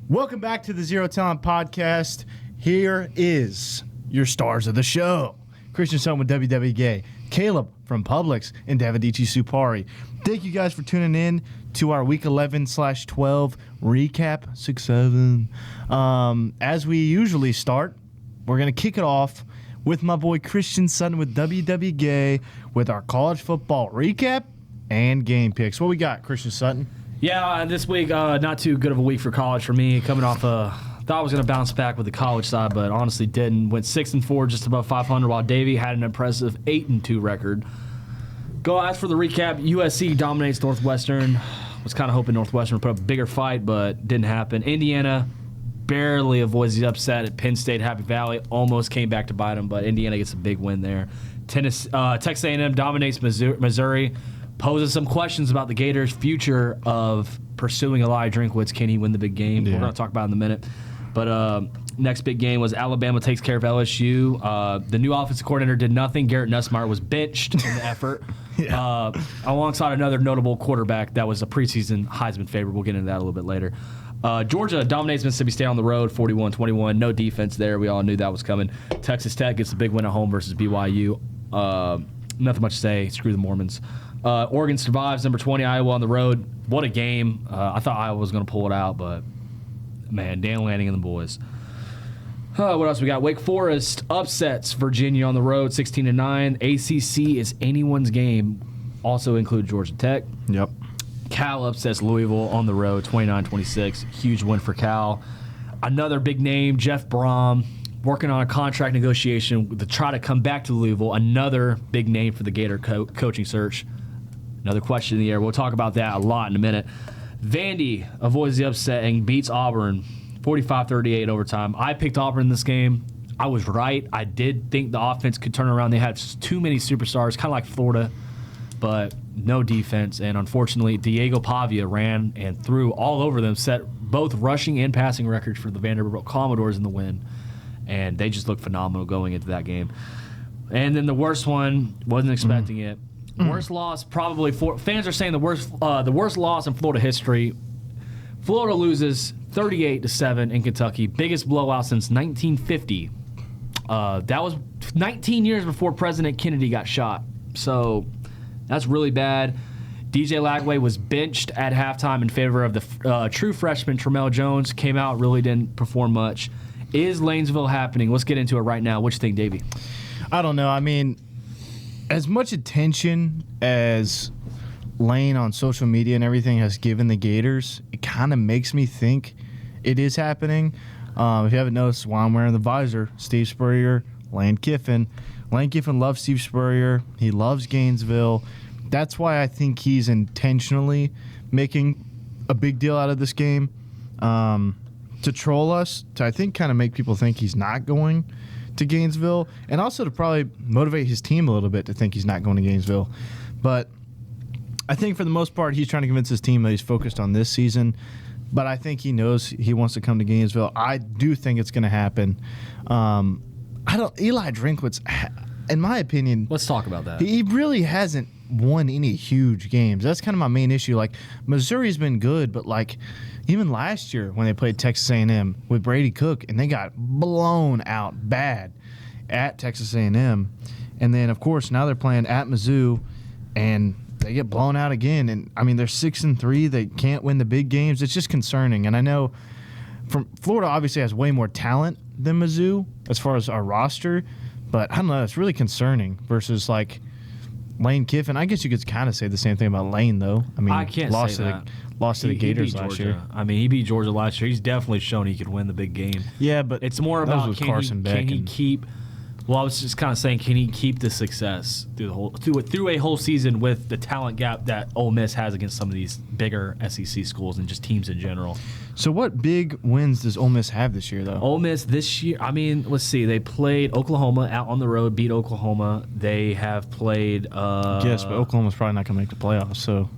Welcome back to the Zero Talent Podcast. Here is your stars of the show. Christian Sutton with WWGay, Caleb from Publix, and Davadici Supari. Thank you guys for tuning in to our Week 11/12 recap, 6-7. As we usually start, we're going to kick it off with my boy Christian Sutton with WWGay with our college football recap and game picks. What we got, Christian Sutton? Yeah, this week, not too good of a week for college for me. Coming off thought I was going to bounce back with the college side, but honestly didn't. Went 6-4, just above 500, while Davey had an impressive 8-2 record. As for the recap, USC dominates Northwestern. Was kind of hoping Northwestern would put up a bigger fight, but didn't happen. Indiana barely avoids the upset at Penn State, Happy Valley. Almost came back to bite them, but Indiana gets a big win there. Texas A&M dominates Missouri. Poses some questions about the Gators' future of pursuing Eli Drinkwitz. Can he win the big game? Yeah. We're going to talk about it in a minute. But next big game was Alabama takes care of LSU. The new offensive coordinator did nothing. Garrett Nussmeier was benched in the effort. Alongside another notable quarterback that was a preseason Heisman favorite. We'll get into that a little bit later. Georgia dominates Mississippi State on the road, 41-21. No defense there. We all knew that was coming. Texas Tech gets a big win at home versus BYU. Nothing much to say. Screw the Mormons. Oregon survives, number 20, Iowa on the road. What a game. I thought Iowa was going to pull it out, but, man, Dan Lanning and the boys. What else we got? Wake Forest upsets Virginia on the road, 16-9. ACC is anyone's game. Also include Georgia Tech. Yep. Cal upsets Louisville on the road, 29-26. Huge win for Cal. Another big name, Jeff Brom, working on a contract negotiation to try to come back to Louisville. Another big name for the Gator coaching search. Another question in the air. We'll talk about that a lot in a minute. Vandy avoids the upset and beats Auburn 45-38 overtime. I picked Auburn in this game. I was right. I did think the offense could turn around. They had too many superstars, kind of like Florida, but no defense. And unfortunately, Diego Pavia ran and threw all over them, set both rushing and passing records for the Vanderbilt Commodores in the win. And they just looked phenomenal going into that game. And then the worst one, wasn't expecting it. Worst loss, probably fans are saying the worst loss in Florida history. Florida loses 38-7 in Kentucky, biggest blowout since 1950. That was 19 years before President Kennedy got shot. So that's really bad. DJ Lagway was benched at halftime in favor of the true freshman Tramel Jones. Came out, really didn't perform much. Is Lanesville happening? Let's get into it right now. What you think, Davey? I don't know. I mean, as much attention as Lane on social media and everything has given the Gators, it kind of makes me think it is happening. If you haven't noticed why I'm wearing the visor, Steve Spurrier, Lane Kiffin. Lane Kiffin loves Steve Spurrier. He loves Gainesville. That's why I think he's intentionally making a big deal out of this game. To troll us, to I think kind of make people think he's not going to Gainesville, and also to probably motivate his team a little bit to think he's not going to Gainesville. But I think for the most part, he's trying to convince his team that he's focused on this season. But I think he knows he wants to come to Gainesville. I do think it's going to happen. Eli Drinkwitz, in my opinion, let's talk about that. He really hasn't won any huge games. That's kind of my main issue. Like, Missouri's been good, but like even last year when they played Texas A&M with Brady Cook and they got blown out bad at Texas A&M, and then of course now they're playing at Mizzou and they get blown out again. And I mean, they're 6-3. They can't win the big games. It's just concerning. And I know Florida obviously has way more talent than Mizzou as far as our roster, but I don't know. It's really concerning versus like Lane Kiffin. I guess you could kind of say the same thing about Lane, though. I mean, I can't lost say to that. Lost to the Gators last year. I mean, he beat Georgia last year. He's definitely shown he could win the big game. Yeah, but it's more about can he keep. Well, I was just kind of saying, can he keep the success through a whole season with the talent gap that Ole Miss has against some of these bigger SEC schools and just teams in general? So what big wins does Ole Miss have this year, though? Ole Miss this year, I mean, let's see. They played Oklahoma out on the road, beat Oklahoma. They have played. Yes, but Oklahoma's probably not going to make the playoffs, so.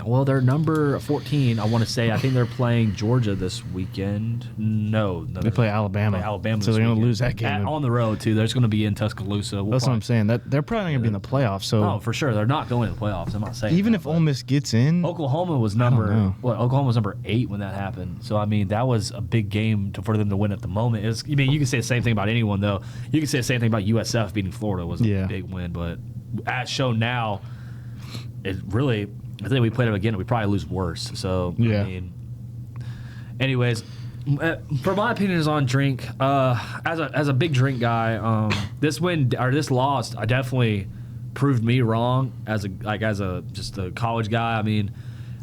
Well, they're number 14. I want to say. I think they're playing Georgia this weekend. No, They play Alabama. So they're going to lose that game. On the road, too. There's going to be in Tuscaloosa. That's what I'm saying. That they're probably going to be in the playoffs. So oh, for sure. They're not going to the playoffs. I'm not saying even that, if Ole Miss gets in, Oklahoma was number 8 when that happened. So, I mean, that was a big game for them to win at the moment. You can say the same thing about anyone, though. You can say the same thing about USF beating Florida was a big win. But as shown now, it really – I think we played them again, we probably lose worse. So, yeah. I mean, anyways, for my opinions on drink, as a big drink guy, this loss, I definitely proved me wrong as a college guy. I mean,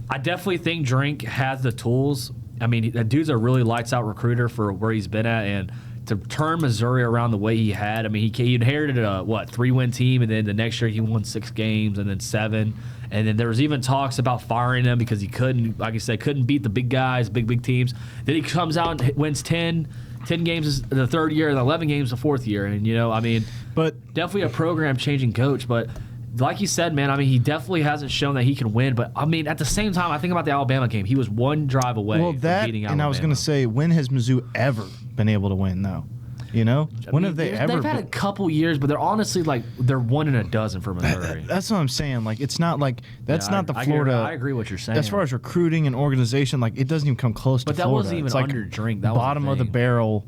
I definitely think Drink has the tools. I mean, that dude's a really lights out recruiter for where he's been at, and to turn Missouri around the way he had. I mean, he inherited a 3-win team, and then the next year he won 6 games and then 7. And then there was even talks about firing him because he couldn't, like I said, couldn't beat the big guys, big teams. Then he comes out and wins 10 games the third year and 11 games the fourth year. And, I mean, but definitely a program-changing coach. But like you said, man, I mean, he definitely hasn't shown that he can win. But, I mean, at the same time, I think about the Alabama game. He was one drive away from beating Alabama. And I was going to say, when has Mizzou ever been able to win, though? When have they ever? They've had a couple years, but they're honestly they're 1 in a dozen for Missouri. That's what I'm saying. Like, it's not like not the Florida. I agree what you're saying. As far as recruiting and organization, like it doesn't even come close to Florida. But that wasn't even under Drink. That bottom was of the barrel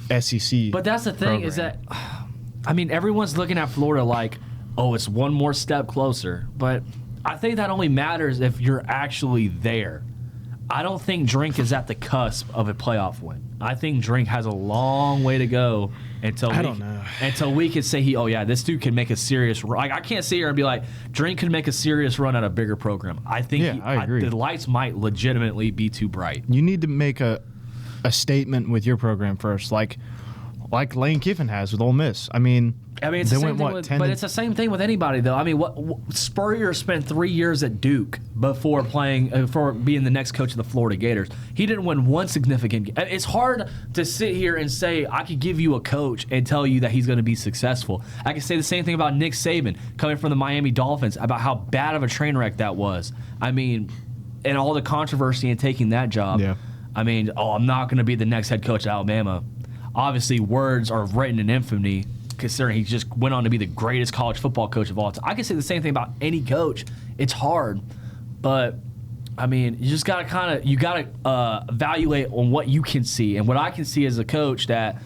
SEC. But that's the thing is that, I mean, everyone's looking at Florida like, oh, it's one more step closer. But I think that only matters if you're actually there. I don't think Drink is at the cusp of a playoff win. I think Drink has a long way to go until we can say this dude can make a serious run. Like, I can't sit here and be like, Drink could make a serious run at a bigger program. I think I agree. The lights might legitimately be too bright. You need to make a statement with your program first, like Lane Kiffin has with Ole Miss. I mean, it's the same thing but it's the same thing with anybody, though. I mean, Spurrier spent 3 years at Duke before being the next coach of the Florida Gators. He didn't win one significant game. It's hard to sit here and say, I could give you a coach and tell you that he's going to be successful. I can say the same thing about Nick Saban coming from the Miami Dolphins, about how bad of a train wreck that was. I mean, and all the controversy in taking that job. Yeah. I mean, I'm not going to be the next head coach at Alabama. Obviously, words are written in infamy, considering he just went on to be the greatest college football coach of all time. I can say the same thing about any coach. It's hard, but I mean, you just gotta evaluate on what you can see. And what I can see as a coach that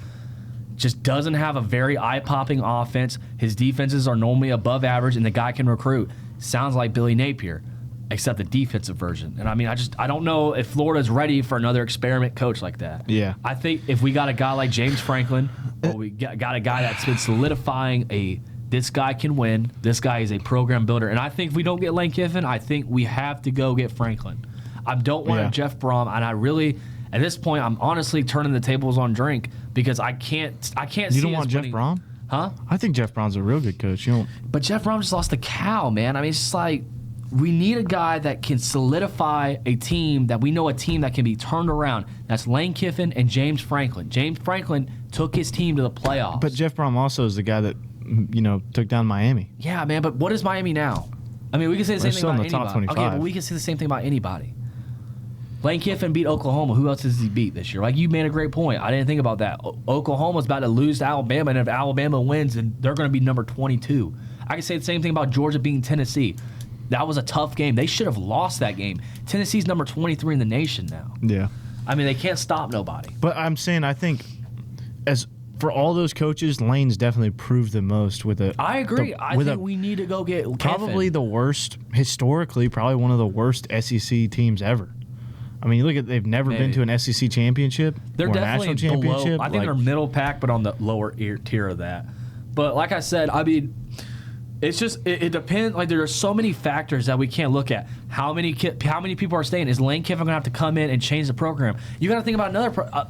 just doesn't have a very eye-popping offense. His defenses are normally above average, and the guy can recruit. Sounds like Billy Napier, except the defensive version. And I mean, I don't know if Florida's ready for another experiment coach like that. Yeah. I think if we got a guy like James Franklin, or we got a guy that's been solidifying this guy can win, this guy is a program builder. And I think if we don't get Lane Kiffin, I think we have to go get Franklin. I don't want a Jeff Brom, and I really, at this point, I'm honestly turning the tables on Drink because I can't see. You don't want Jeff Brom? Huh? I think Jeff Brom's a real good coach. But Jeff Brom just lost the cow, man. I mean, it's just like, we need a guy that can solidify a team that we know a team that can be turned around. That's Lane Kiffin and James Franklin. James Franklin took his team to the playoffs. But Jeff Brom also is the guy that took down Miami. Yeah, man. But what is Miami now? I mean, we can say the same thing about anybody. Top 25. Okay, but we can say the same thing about anybody. Lane Kiffin beat Oklahoma. Who else does he beat this year? Like, you made a great point. I didn't think about that. Oklahoma's about to lose to Alabama, and if Alabama wins, then they're going to be number 22. I can say the same thing about Georgia beating Tennessee. That was a tough game. They should have lost that game. Tennessee's number 23 in the nation now. Yeah. I mean, they can't stop nobody. But I'm saying, I think, as for all those coaches, Lane's definitely proved the most with it. I agree. I think we need to go get Kiffin. Probably the worst, historically, probably one of the worst SEC teams ever. I mean, you look at, they've never been to an SEC championship. They're or definitely a national championship. Below. I think they're middle pack, but on the lower tier of that. But like I said, I mean, it's just it depends. Like, there are so many factors that we can't look at. How many people are staying? Is Lane Kiffin going to have to come in and change the program? You got to think about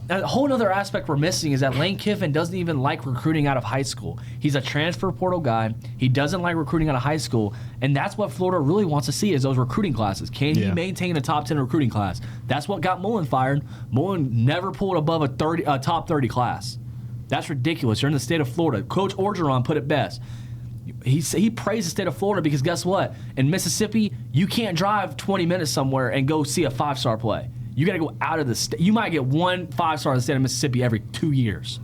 a whole other aspect we're missing is that Lane Kiffin doesn't even like recruiting out of high school. He's a transfer portal guy. He doesn't like recruiting out of high school, and that's what Florida really wants to see is those recruiting classes. Can he maintain a top 10 recruiting class? That's what got Mullen fired. Mullen never pulled above a top 30 class. That's ridiculous. You're in the state of Florida. Coach Orgeron put it best. He praised the state of Florida because guess what? In Mississippi, you can't drive 20 minutes somewhere and go see a 5-star play. You got to go out of the state. You might get 1 5-star in the state of Mississippi every 2 years.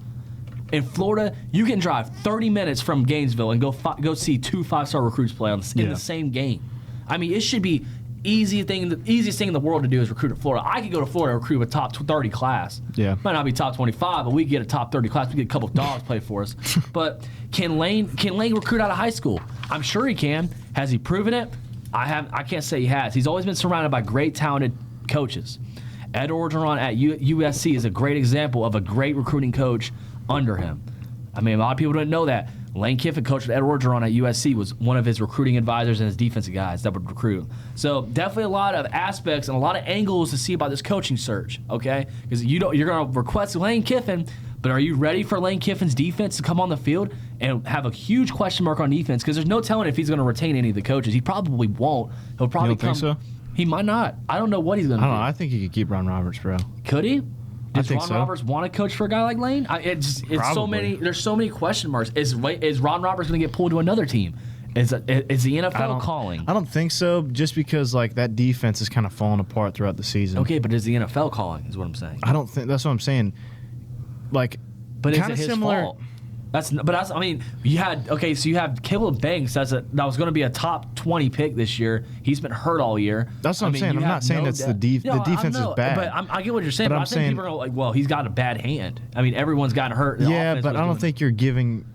In Florida, you can drive 30 minutes from Gainesville and go see 2 5-star recruits play in the same game. I mean, it should be the easiest thing in the world to do is recruit at Florida. I could go to Florida and recruit a top 30 class. Yeah. Might not be top 25, but we get a top 30 class. We get a couple of dogs play for us. But can Lane recruit out of high school? I'm sure he can. Has he proven it? I can't say he has. He's always been surrounded by great, talented coaches. Ed Orgeron at USC is a great example of a great recruiting coach under him. I mean, a lot of people don't know that. Lane Kiffin coached Ed Orgeron at USC, was one of his recruiting advisors and his defensive guys that would recruit. So definitely a lot of aspects and a lot of angles to see about this coaching search, okay? Because you're going to request Lane Kiffin, but are you ready for Lane Kiffin's defense to come on the field and have a huge question mark on defense? Because there's no telling if he's going to retain any of the coaches. He probably won't. He'll probably think so? He might not. I don't know what he's going to do. I don't know. I think he could keep Ron Roberts, bro. Could he? Does think Ron so. Roberts want to coach for a guy like Lane? It's so many. There's so many question marks. Is Ron Roberts going to get pulled to another team? Is the NFL calling? I don't think so. Just because like that defense is kind of falling apart throughout the season. Okay, but is the NFL calling? Is what I'm saying. I don't think that's what I'm saying. Like, But is kind it of his similar. fault? I mean, you have Caleb Banks that was going to be a top 20 pick this year. He's been hurt all year. That's what I'm saying. you I'm have not saying that's the defense is bad. But I get what you're saying. But But I'm I think saying- people are like, well, he's got a bad hand. I mean, everyone's gotten hurt. The Yeah, offense but was I don't doing- think you're giving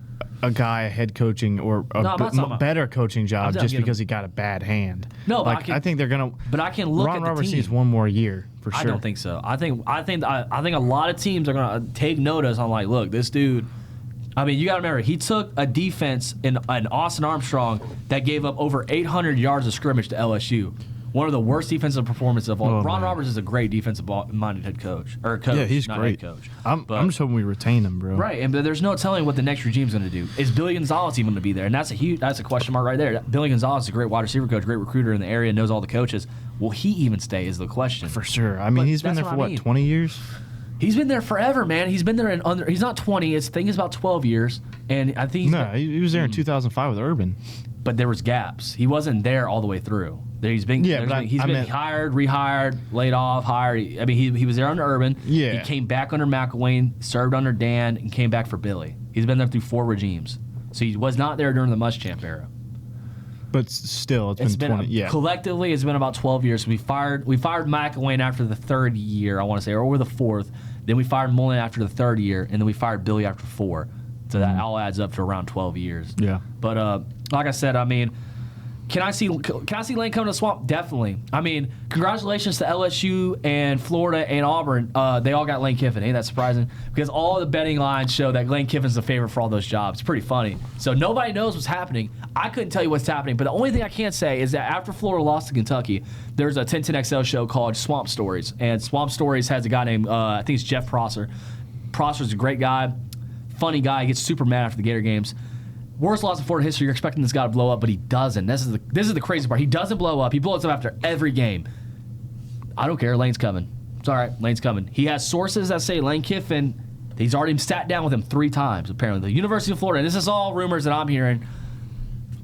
a guy a head coaching or a No, I'm not talking about- better coaching job I'm not just giving- because he got a bad hand. No, but like I think they're gonna. But I can look Ron at the Roberts team. needs one more year for sure. I don't think so. I think a lot of teams are going to take notice on like, look, this dude. I mean, you got to remember, he took a defense in Austin Armstrong that gave up over 800 yards of scrimmage to LSU. One of the worst defensive performances of all. Oh, Ron man. Roberts is a great defensive-minded head coach. Or coach, Yeah, he's not great. head coach. I'm But- just hoping we retain him, bro. Right, and there's no telling what the next regime's going to do. Is Billy Gonzalez even going to be there? And that's a question mark right there. Billy Gonzalez is a great wide receiver coach, great recruiter in the area, knows all the coaches. Will he even stay? Is the question. For sure. I mean, But he's been that's there for what I mean. 20 years? He's been there forever, man. He's been there he's not 20. I think it's about 12 years, and I think No, he was there in 2005 with Urban. but there was gaps. He wasn't there all the way through. He's been Yeah, but he's I been meant- hired, rehired, laid off, hired. I mean, he was there under Urban. Yeah. He came back under McElwain, served under Dan, and came back for Billy. He's been there through 4 regimes. So he was not there during the Muschamp era. But still, it's It's been been 20. Yeah. collectively, it's been about 12 years. We fired McElwain after the 3rd year, I want to say, or the 4th. Then we fired Mullen after the 3rd year, and then we fired Billy after 4. So that all adds up to around 12 years. Yeah. But like I said, I mean, can I see Lane coming to the Swamp? Definitely. I mean, congratulations to LSU and Florida and Auburn. They all got Lane Kiffin. Ain't that surprising? Because all the betting lines show that Lane Kiffin's the favorite for all those jobs. It's pretty funny. So nobody knows what's happening. I couldn't tell you what's happening, but the only thing I can say is that after Florida lost to Kentucky, there's a 1010XL show called Swamp Stories. And Swamp Stories has a guy named, I think it's Jeff Prosser. Prosser's a great guy, funny guy. He gets super mad after the Gator games. Worst loss in Florida history. You're expecting this guy to blow up, but he doesn't. This is the crazy part. He doesn't blow up. He blows up after every game. I don't care. Lane's coming. It's all right. Lane's coming. He has sources that say Lane Kiffin, he's already sat down with him 3 times, apparently. The University of Florida, and this is all rumors that I'm hearing,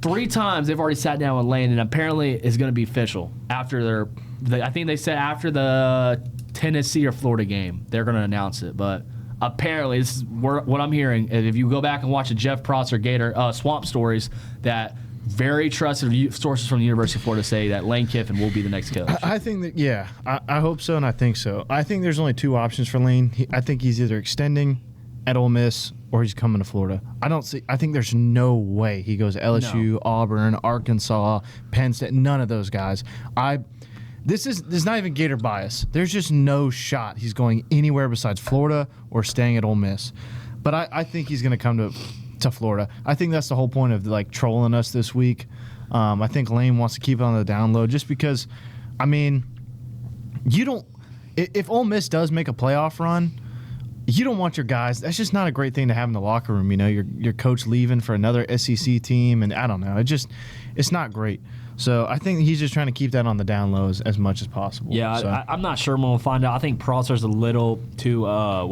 3 times they've already sat down with Lane, and apparently it's going to be official after I think they said after the Tennessee or Florida game, they're going to announce it. But apparently, this is what I'm hearing. If you go back and watch the Jeff Prosser Gator Swamp Stories, that very trusted sources from the University of Florida say that Lane Kiffin will be the next coach. I think that, yeah, I hope so, and I think so. I think there's only 2 options for Lane. I think he's either extending at Ole Miss or he's coming to Florida. I think there's no way he goes to LSU, Auburn, Arkansas, Penn State, none of those guys. There's not even Gator bias. There's just no shot he's going anywhere besides Florida or staying at Ole Miss. But I think he's going to come to Florida. I think that's the whole point of like trolling us this week. I think Lane wants to keep it on the down low just because, I mean, if Ole Miss does make a playoff run, you don't want your guys. That's just not a great thing to have in the locker room. You know, your coach leaving for another SEC team, and I don't know. It's not great. So I think he's just trying to keep that on the down low as much as possible. Yeah, So, I'm not sure when we'll find out. I think Prosser's a little too, a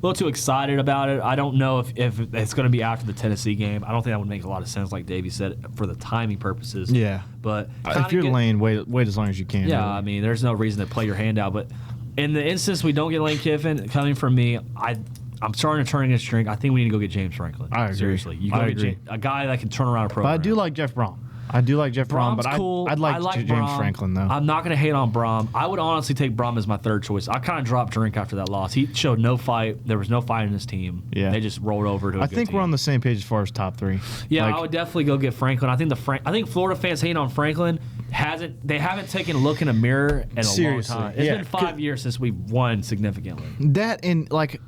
little too excited about it. I don't know if it's going to be after the Tennessee game. I don't think that would make a lot of sense, like Davey said, for the timing purposes. Yeah. But if you're Lane, wait as long as you can. yeah, really. I mean, there's no reason to play your hand out. But in the instance we don't get Lane Kiffin, coming from me, I'm starting to turn against drink. I think we need to go get James Franklin. I agree. Seriously, you go I get agree. a guy that can turn around a program. But I do like Jeff Brom. Brom's but cool. I'd like, I James Brom. Franklin, though. I'm not going to hate on Brom. I would honestly take Brom as my third choice. I kind of dropped Drink after that loss. He showed no fight. There was no fight in his team. Yeah. They just rolled over to a I good think team. we're on the same page as far as top three. Yeah, I would definitely go get Franklin. I think Florida fans hating on Franklin they haven't taken a look in a mirror in a Seriously, long time. It's yeah. been 5 years since we've won significantly. That and like,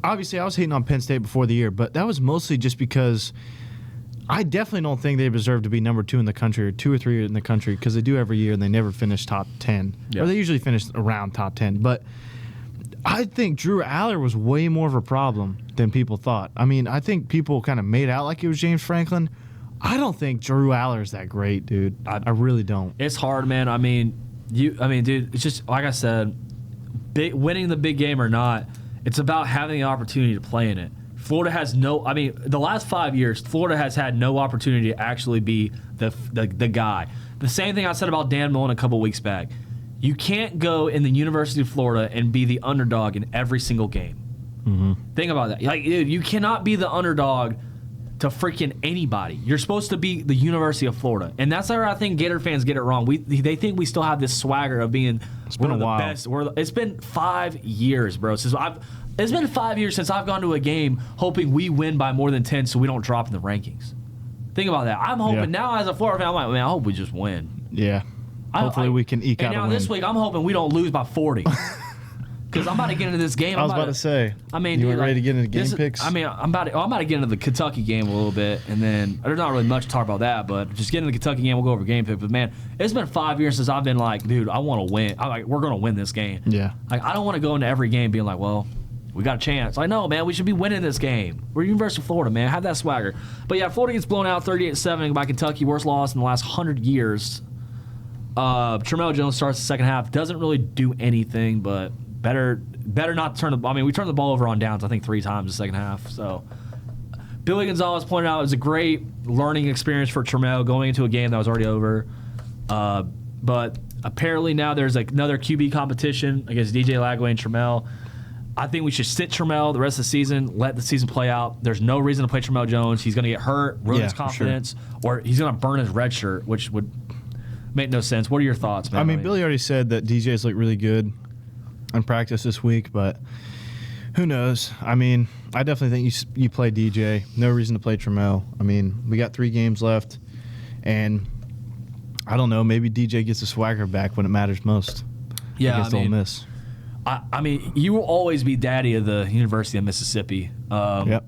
obviously, I was hating on Penn State before the year, but that was mostly just because I definitely don't think they deserve to be number 2 in the country or 2 or 3 in the country because they do every year and they never finish top 10. Yeah. Or they usually finish around top 10. But I think Drew Aller was way more of a problem than people thought. I mean, I think people kind of made out like it was James Franklin. I don't think Drew Aller is that great, dude. I really don't. It's hard, man. I mean, dude, it's just like I said, winning the big game or not, it's about having the opportunity to play in it. Florida has the last 5 years, Florida has had no opportunity to actually be the guy. The same thing I said about Dan Mullen a couple weeks back. You can't go in the University of Florida and be the underdog in every single game. Mm-hmm. Think about that. Like, dude, you cannot be the underdog to freaking anybody. You're supposed to be the University of Florida. And that's where I think Gator fans get it wrong. They think we still have this swagger of being been one of a while. the best. It's been 5 years, bro. It's been 5 years since I've gone to a game hoping we win by more than 10 so we don't drop in the rankings. Think about that. I'm hoping now as a Florida fan, I'm like, man, I hope we just win. Yeah. Hopefully we can eke out a win. And now this week, I'm hoping we don't lose by 40. Because I'm about to get into this game. I was about to say. I mean, you dude, were ready to get into game picks? I mean, I'm about to get into the Kentucky game a little bit, and then there's not really much to talk about that, but just get into the Kentucky game. We'll go over game picks. But man, it's been 5 years since I've been like, dude, I want to win. I'm like, we're gonna win this game. Yeah. Like, I don't want to go into every game being like, well, we got a chance. Like, no, man, we should be winning this game. We're University of Florida, man. Have that swagger. But yeah, Florida gets blown out 38-7 by Kentucky. Worst loss in the last 100 years. Tramel Jones starts the second half. Doesn't really do anything, but better not turn the. I mean, we turned the ball over on downs, I think, 3 times the second half. So Billy Gonzalez pointed out it was a great learning experience for Tramel going into a game that was already over. But apparently now there's another QB competition against DJ Lagway and Tramel. I think we should sit Tramel the rest of the season, let the season play out. There's no reason to play Tramel Jones. He's going to get hurt, ruin his confidence, or he's going to burn his red shirt, which would make no sense. What are your thoughts, man? I mean, Billy already said that DJ's looked really good in practice this week, but who knows? I mean, I definitely think you play DJ. No reason to play Tramel. I mean, we got 3 games left, and I don't know. Maybe DJ gets the swagger back when it matters most. Yeah, against Ole Miss. I mean, you will always be daddy of the University of Mississippi. Yep.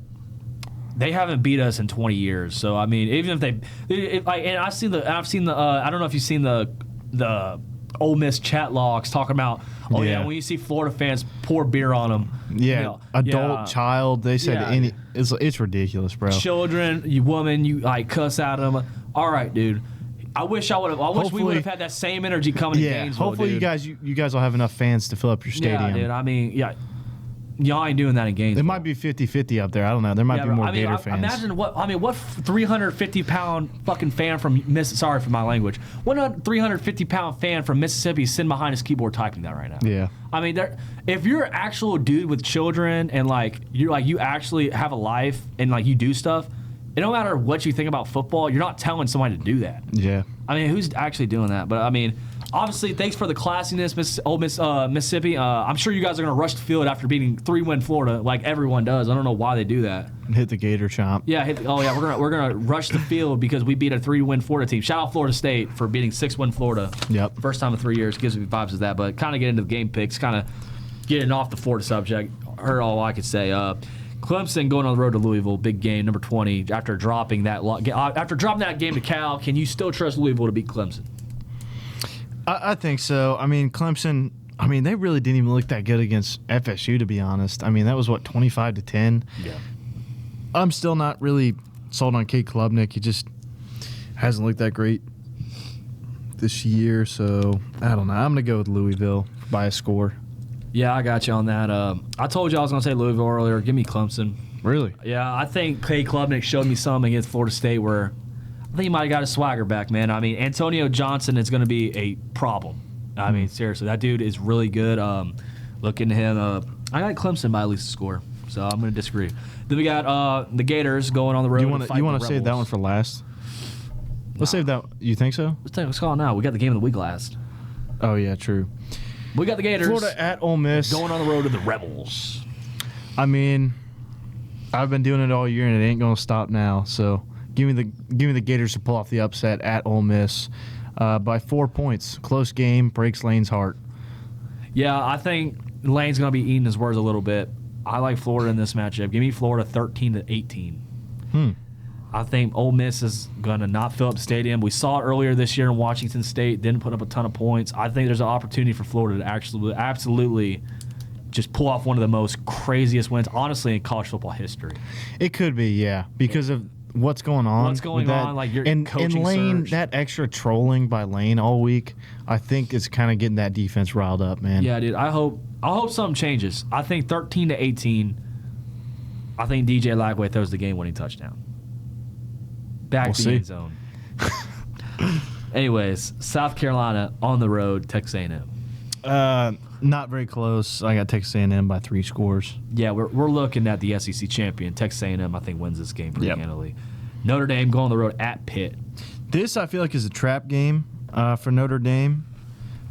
They haven't beat us in 20 years. So I mean, even if and I've seen the I don't know if you've seen the Ole Miss chat logs talking about when you see Florida fans pour beer on them. Yeah, adult, child. They said it's ridiculous, bro. Children, you woman, you cuss at them. All right, dude. I wish we would have had that same energy coming to Gainesville. Hopefully dude. you guys will have enough fans to fill up your stadium. Yeah, dude. I mean, y'all ain't doing that in Gainesville. It might be 50-50 up there. I don't know. There might be more Gator fans. Imagine what 350-pound fucking fan from sorry for my language. What a 350-pound fan from Mississippi sitting behind his keyboard typing that right now. Yeah. I mean, if you're an actual dude with children and you actually have a life and you do stuff, it don't matter what you think about football. You're not telling somebody to do that. Yeah. I mean, who's actually doing that? But I mean, obviously, thanks for the classiness, Ole Miss, Mississippi. I'm sure you guys are going to rush the field after beating 3-win Florida, like everyone does. I don't know why they do that. Hit the Gator chomp. Yeah. We're gonna rush the field because we beat a 3-win Florida team. Shout out Florida State for beating 6-win Florida. Yep. First time in 3 years. Gives me vibes of that. But kind of get into the game picks. Kind of getting off the Florida subject. Heard all I could say. Clemson going on the road to Louisville, big game, number 20. After dropping that game to Cal, can you still trust Louisville to beat Clemson? I think so. I mean, Clemson. I mean, they really didn't even look that good against FSU, to be honest. I mean, that was 25-10. Yeah. I'm still not really sold on Cade Klubnik. He just hasn't looked that great this year. So I don't know. I'm gonna go with Louisville by a score. Yeah, I got you on that. I told you I was going to say Louisville earlier. Give me Clemson. Really? Yeah, I think Clay Klubnik showed me something against Florida State where I think he might have got his swagger back, man. I mean, Antonio Johnson is going to be a problem. I mean, seriously, that dude is really good. Looking at him, I got Clemson by at least a score, so I'm going to disagree. Then we got the Gators going on the road. You want to save that one for last? Let's save that. You think so? Let's call it now. We got the game of the week last. Oh yeah, true. We got the Gators. Florida at Ole Miss. Going on the road to the Rebels. I mean, I've been doing it all year, and it ain't gonna stop now. So give me the Gators to pull off the upset at Ole Miss by 4 points. Close game, breaks Lane's heart. Yeah, I think Lane's gonna be eating his words a little bit. I like Florida in this matchup. Give me Florida 13-18. I think Ole Miss is going to not fill up the stadium. We saw it earlier this year in Washington State. Didn't put up a ton of points. I think there's an opportunity for Florida to actually absolutely just pull off one of the most craziest wins, honestly, in college football history. It could be, yeah, because of what's going on. What's going on, like your coaching and Lane, surge. that extra trolling by Lane all week, I think is kind of getting that defense riled up, man. Yeah, dude. I hope something changes. I think 13-18. I think DJ Lagway throws the game-winning touchdown. Back to the end zone. Anyways, South Carolina on the road, Texas A&M. Not very close. I got Texas A&M by 3 scores. Yeah, we're looking at the SEC champion. Texas A&M, I think, wins this game pretty handily. Notre Dame going on the road at Pitt. This, I feel like, is a trap game for Notre Dame,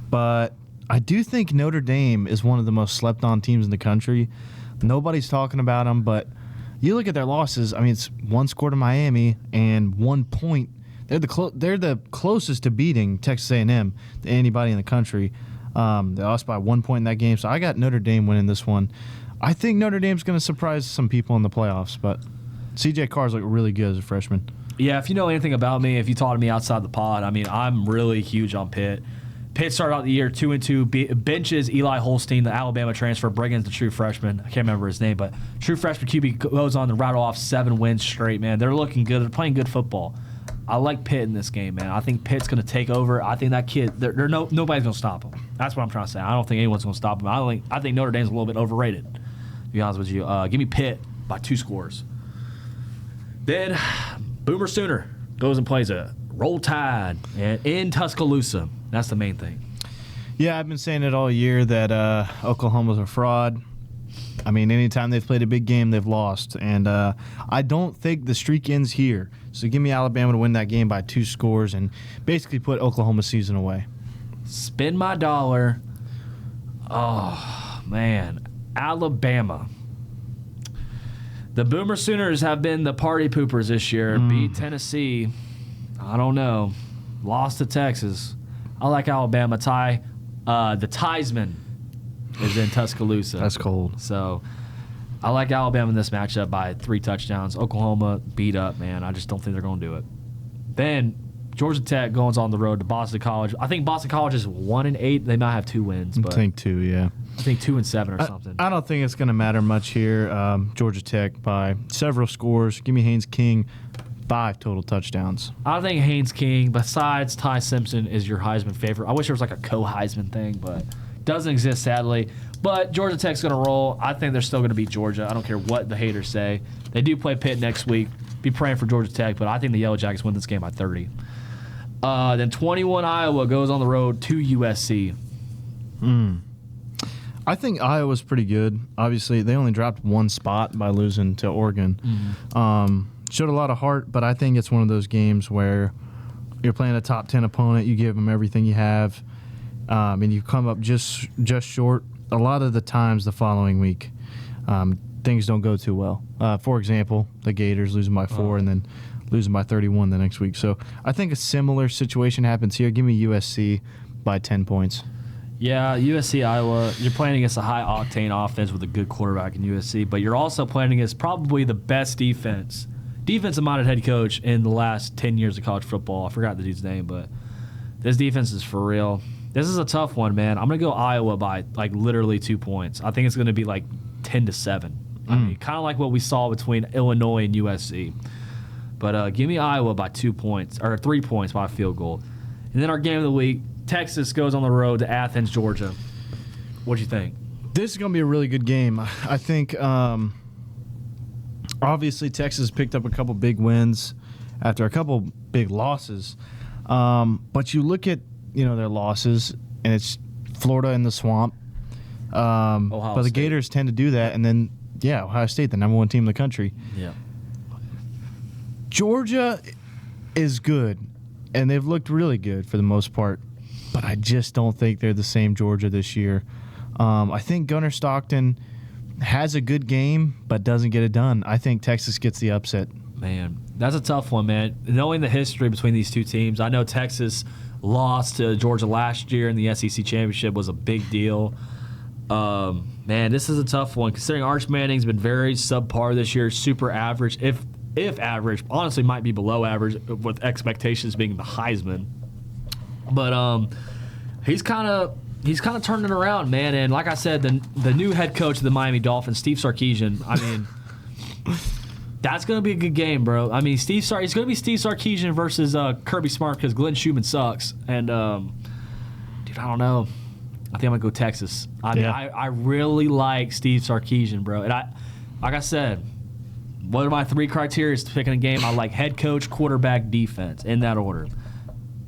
but I do think Notre Dame is one of the most slept-on teams in the country. Nobody's talking about them, but you look at their losses. I mean, it's 1 score to Miami and 1 point. They're the closest to beating Texas A&M to anybody in the country. They lost by 1 point in that game, so I got Notre Dame winning this one. I think Notre Dame's going to surprise some people in the playoffs, but C.J. Carr's look really good as a freshman. Yeah, if you know anything about me, if you talk to me outside the pod, I mean, I'm really huge on Pitt. Pitt started out the year 2-2, benches Eli Holstein, the Alabama transfer, bringing in the true freshman. I can't remember his name, but true freshman QB goes on to rattle off 7 wins straight, man. They're looking good. They're playing good football. I like Pitt in this game, man. I think Pitt's going to take over. I think that kid, nobody's going to stop him. That's what I'm trying to say. I don't think anyone's going to stop him. I think Notre Dame's a little bit overrated, to be honest with you. Give me Pitt by 2 scores. Then Boomer Sooner goes and plays a Roll Tide in Tuscaloosa. That's the main thing. Yeah, I've been saying it all year that Oklahoma's a fraud. I mean, anytime they've played a big game, they've lost. And I don't think the streak ends here. So give me Alabama to win that game by 2 scores and basically put Oklahoma's season away. Spend my dollar. Oh, man. Alabama. The Boomer Sooners have been the party poopers this year. Beat Tennessee. I don't know. Lost to Texas. I like Alabama. The Tiesman is in Tuscaloosa. That's cold. So I like Alabama in this matchup by 3 touchdowns. Oklahoma beat up, man. I just don't think they're going to do it. Then Georgia Tech goes on the road to Boston College. I think Boston College is 1-8. They might have 2 wins. But I think 2, yeah. I think 2-7 or something. I don't think it's going to matter much here. Georgia Tech by several scores. Give me Haynes King, 5 total touchdowns. I think Haynes King, besides Ty Simpson, is your Heisman favorite. I wish there was like a co-Heisman thing, but doesn't exist, sadly. But Georgia Tech's going to roll. I think they're still going to beat Georgia. I don't care what the haters say. They do play Pitt next week. Be praying for Georgia Tech, but I think the Yellow Jackets win this game by 30. Then 21 Iowa goes on the road to USC. I think Iowa's pretty good. Obviously, they only dropped 1 spot by losing to Oregon. Showed a lot of heart, but I think it's one of those games where you're playing a top 10 opponent. You give them everything you have, and you come up just short. A lot of the times the following week, things don't go too well. For example, the Gators losing by 4 and then losing by 31 the next week. So I think a similar situation happens here. Give me USC by 10 points. Yeah, USC, Iowa, you're playing against a high-octane offense with a good quarterback in USC, but you're also playing against probably the best defensive-minded head coach in the last 10 years of college football. I forgot the dude's name, but this defense is for real. This is a tough one, man. I'm going to go Iowa by, like, literally 2 points. I think it's going to be, like, 10-7. I mean, kind of like what we saw between Illinois and USC. But give me Iowa by 2 points, or 3 points by a field goal. And then our game of the week, Texas goes on the road to Athens, Georgia. What do you think? This is going to be a really good game. I think, obviously, Texas picked up a couple big wins after a couple big losses. But you look at, their losses, and it's Florida in the swamp. But the Gators tend to do that. And then, Ohio State, the number one team in the country. Yeah. Georgia is good, and they've looked really good for the most part. But I just don't think they're the same Georgia this year. I think Gunnar Stockton has a good game, but doesn't get it done. I think Texas gets the upset. Man, that's a tough one, man. Knowing the history between these two teams, I know Texas lost to Georgia last year in the SEC championship was a big deal. Man, this is a tough one considering Arch Manning's been very subpar this year, super average, if average, honestly might be below average with expectations being the Heisman. But he's kind of turning it around, man. And like I said, the new head coach of the Miami Dolphins, Steve Sarkisian. I mean, that's gonna be a good game, bro. I mean, it's gonna be Steve Sarkisian versus Kirby Smart because Glenn Schumann sucks. And dude, I don't know. I think I'm gonna go Texas. I really like Steve Sarkisian, bro. And like I said, what are my 3 criteria to picking a game? I like head coach, quarterback, defense in that order.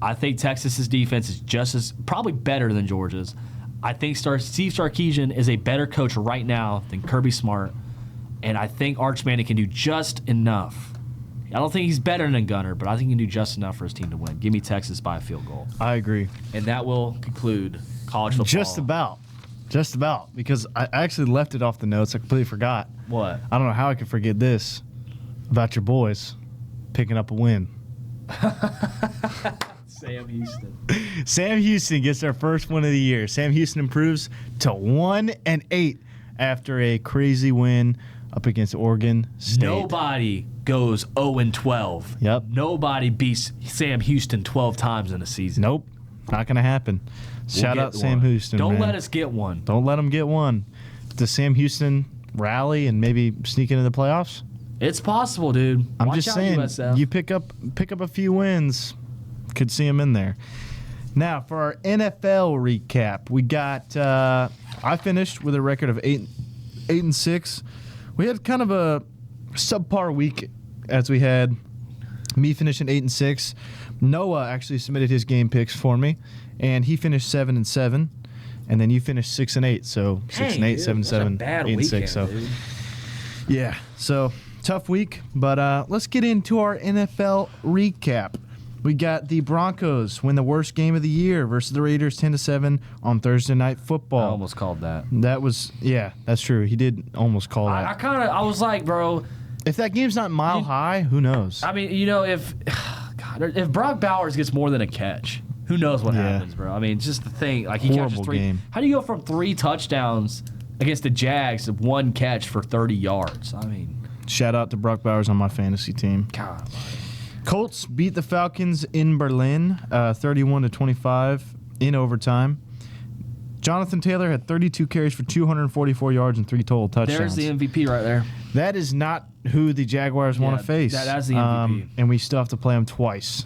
I think Texas's defense is probably better than Georgia's. I think Steve Sarkisian is a better coach right now than Kirby Smart, and I think Arch Manning can do just enough. I don't think he's better than Gunnar, but I think he can do just enough for his team to win. Give me Texas by a field goal. I agree. And that will conclude college football. Just about, because I actually left it off the notes. I completely forgot. What? I don't know how I could forget this about your boys picking up a win. Sam Houston. Sam Houston gets their first win of the year. Sam Houston improves to 1-8 after a crazy win up against Oregon State. Nobody goes 0-12. Yep. Nobody beats Sam Houston 12 times in a season. Nope. Not going to happen. Shout out Sam Houston. Don't man. let us get one. Don't let them get one. Does Sam Houston rally and maybe sneak into the playoffs? It's possible, dude. I'm Watch just out, saying, USF. you pick up a few wins, could see him in there. Now for our NFL recap, we got. I finished with a record of 8-6. We had kind of a subpar week as we had me finishing 8-6. Noah actually submitted his game picks for me, and he finished 7-7. And then you finished 6-8, so 6-8, 7-7, 8-6. So dude. yeah, so tough week, but let's get into our NFL recap. We got the Broncos win the worst game of the year versus the Raiders 10-7 on Thursday Night Football. I almost called that. That was, that's true. He did almost call that. I was like, bro. If that game's not mile high, who knows? I mean, if Brock Bowers gets more than a catch, who knows what happens, bro? I mean, just the thing, like he Horrible catches 3. game. How do you go from 3 touchdowns against the Jags to 1 catch for 30 yards? I mean, Shout out to Brock Bowers on my fantasy team. God. Colts beat the Falcons in Berlin, 31-25 in overtime. Jonathan Taylor had 32 carries for 244 yards and 3 total touchdowns. There's the MVP right there. That is not who the Jaguars want to face. That's the MVP. And we still have to play them twice.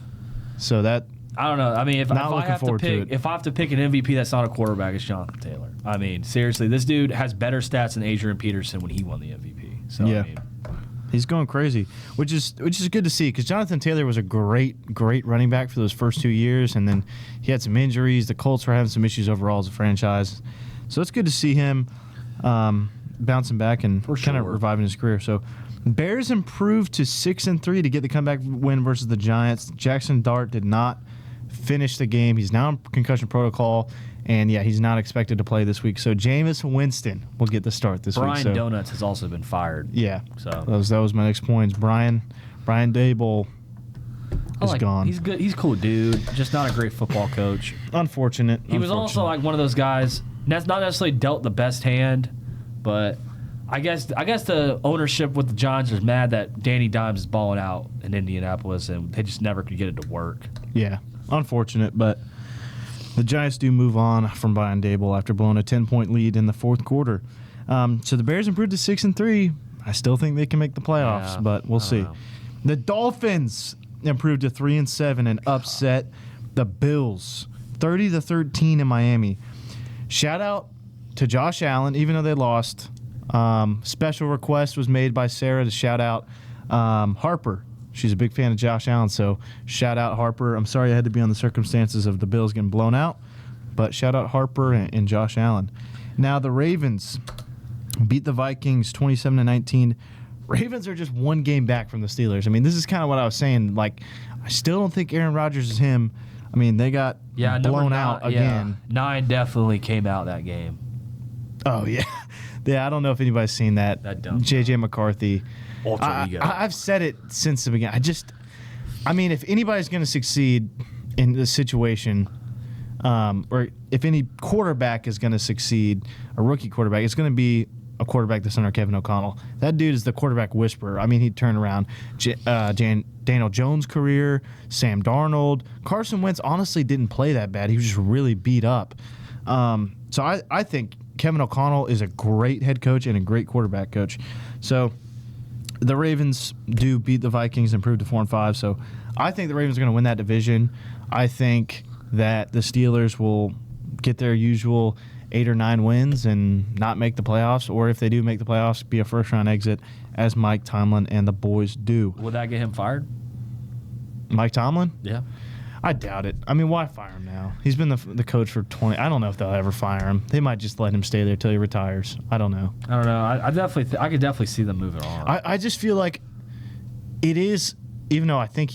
So that I don't know. I mean, if I have to pick an MVP that's not a quarterback, it's Jonathan Taylor. I mean, seriously, this dude has better stats than Adrian Peterson when he won the MVP. So yeah. I mean, he's going crazy, which is good to see because Jonathan Taylor was a great running back for those first 2 years, and then he had some injuries. The Colts were having some issues overall as a franchise, so it's good to see him bouncing back and kind of reviving his career. So Bears improved to 6-3 to get the comeback win versus the Giants. Jackson Dart did not finish the game. He's now in concussion protocol. And, he's not expected to play this week. So, Jameis Winston will get the start this week. Brian Donuts has also been fired. Yeah. So that was my next point. Brian Daboll is gone. He's good. He's a cool dude. Just not a great football coach. Unfortunate. He was also like one of those guys that's not necessarily dealt the best hand, but I guess the ownership with the Giants is mad that Danny Dimes is balling out in Indianapolis, and they just never could get it to work. Yeah. Unfortunate, but the Giants do move on from Brian Daboll after blowing a 10-point lead in the fourth quarter. So the Bears improved to 6-3. I still think they can make the playoffs, but we'll see. The Dolphins improved to 3-7 and upset the Bills 30-13 in Miami. Shout out to Josh Allen, even though they lost. Special request was made by Sarah to shout out Harper. She's a big fan of Josh Allen, so shout out Harper. I'm sorry I had to be on the circumstances of the Bills getting blown out, but shout out Harper and Josh Allen. Now the Ravens beat the Vikings 27-19. Ravens are just one game back from the Steelers. I mean, this is kind of what I was saying. Like, I still don't think Aaron Rodgers is him. I mean, they got blown out again. 9 definitely came out that game. Oh, yeah. Yeah, I don't know if anybody's seen that. That dumb J.J. McCarthy. Ultra ego. I've said it since the beginning. I mean, if anybody's going to succeed in this situation, or if any quarterback is going to succeed, a rookie quarterback, it's going to be a quarterback that's under Kevin O'Connell. That dude is the quarterback whisperer. I mean, he'd turn around Daniel Jones' career, Sam Darnold. Carson Wentz honestly didn't play that bad. He was just really beat up. So I think Kevin O'Connell is a great head coach and a great quarterback coach. So the Ravens do beat the Vikings, improve to 4-5. So I think the Ravens are going to win that division. I think that the Steelers will get their usual 8 or 9 wins and not make the playoffs, or if they do make the playoffs, be a first-round exit, as Mike Tomlin and the boys do. Would that get him fired? Mike Tomlin? Yeah. I doubt it. I mean, why fire him now? He's been the coach for 20. I don't know if they'll ever fire him. They might just let him stay there till he retires. I don't know. I don't know. I could definitely see them moving on. I just feel like it is, even though I think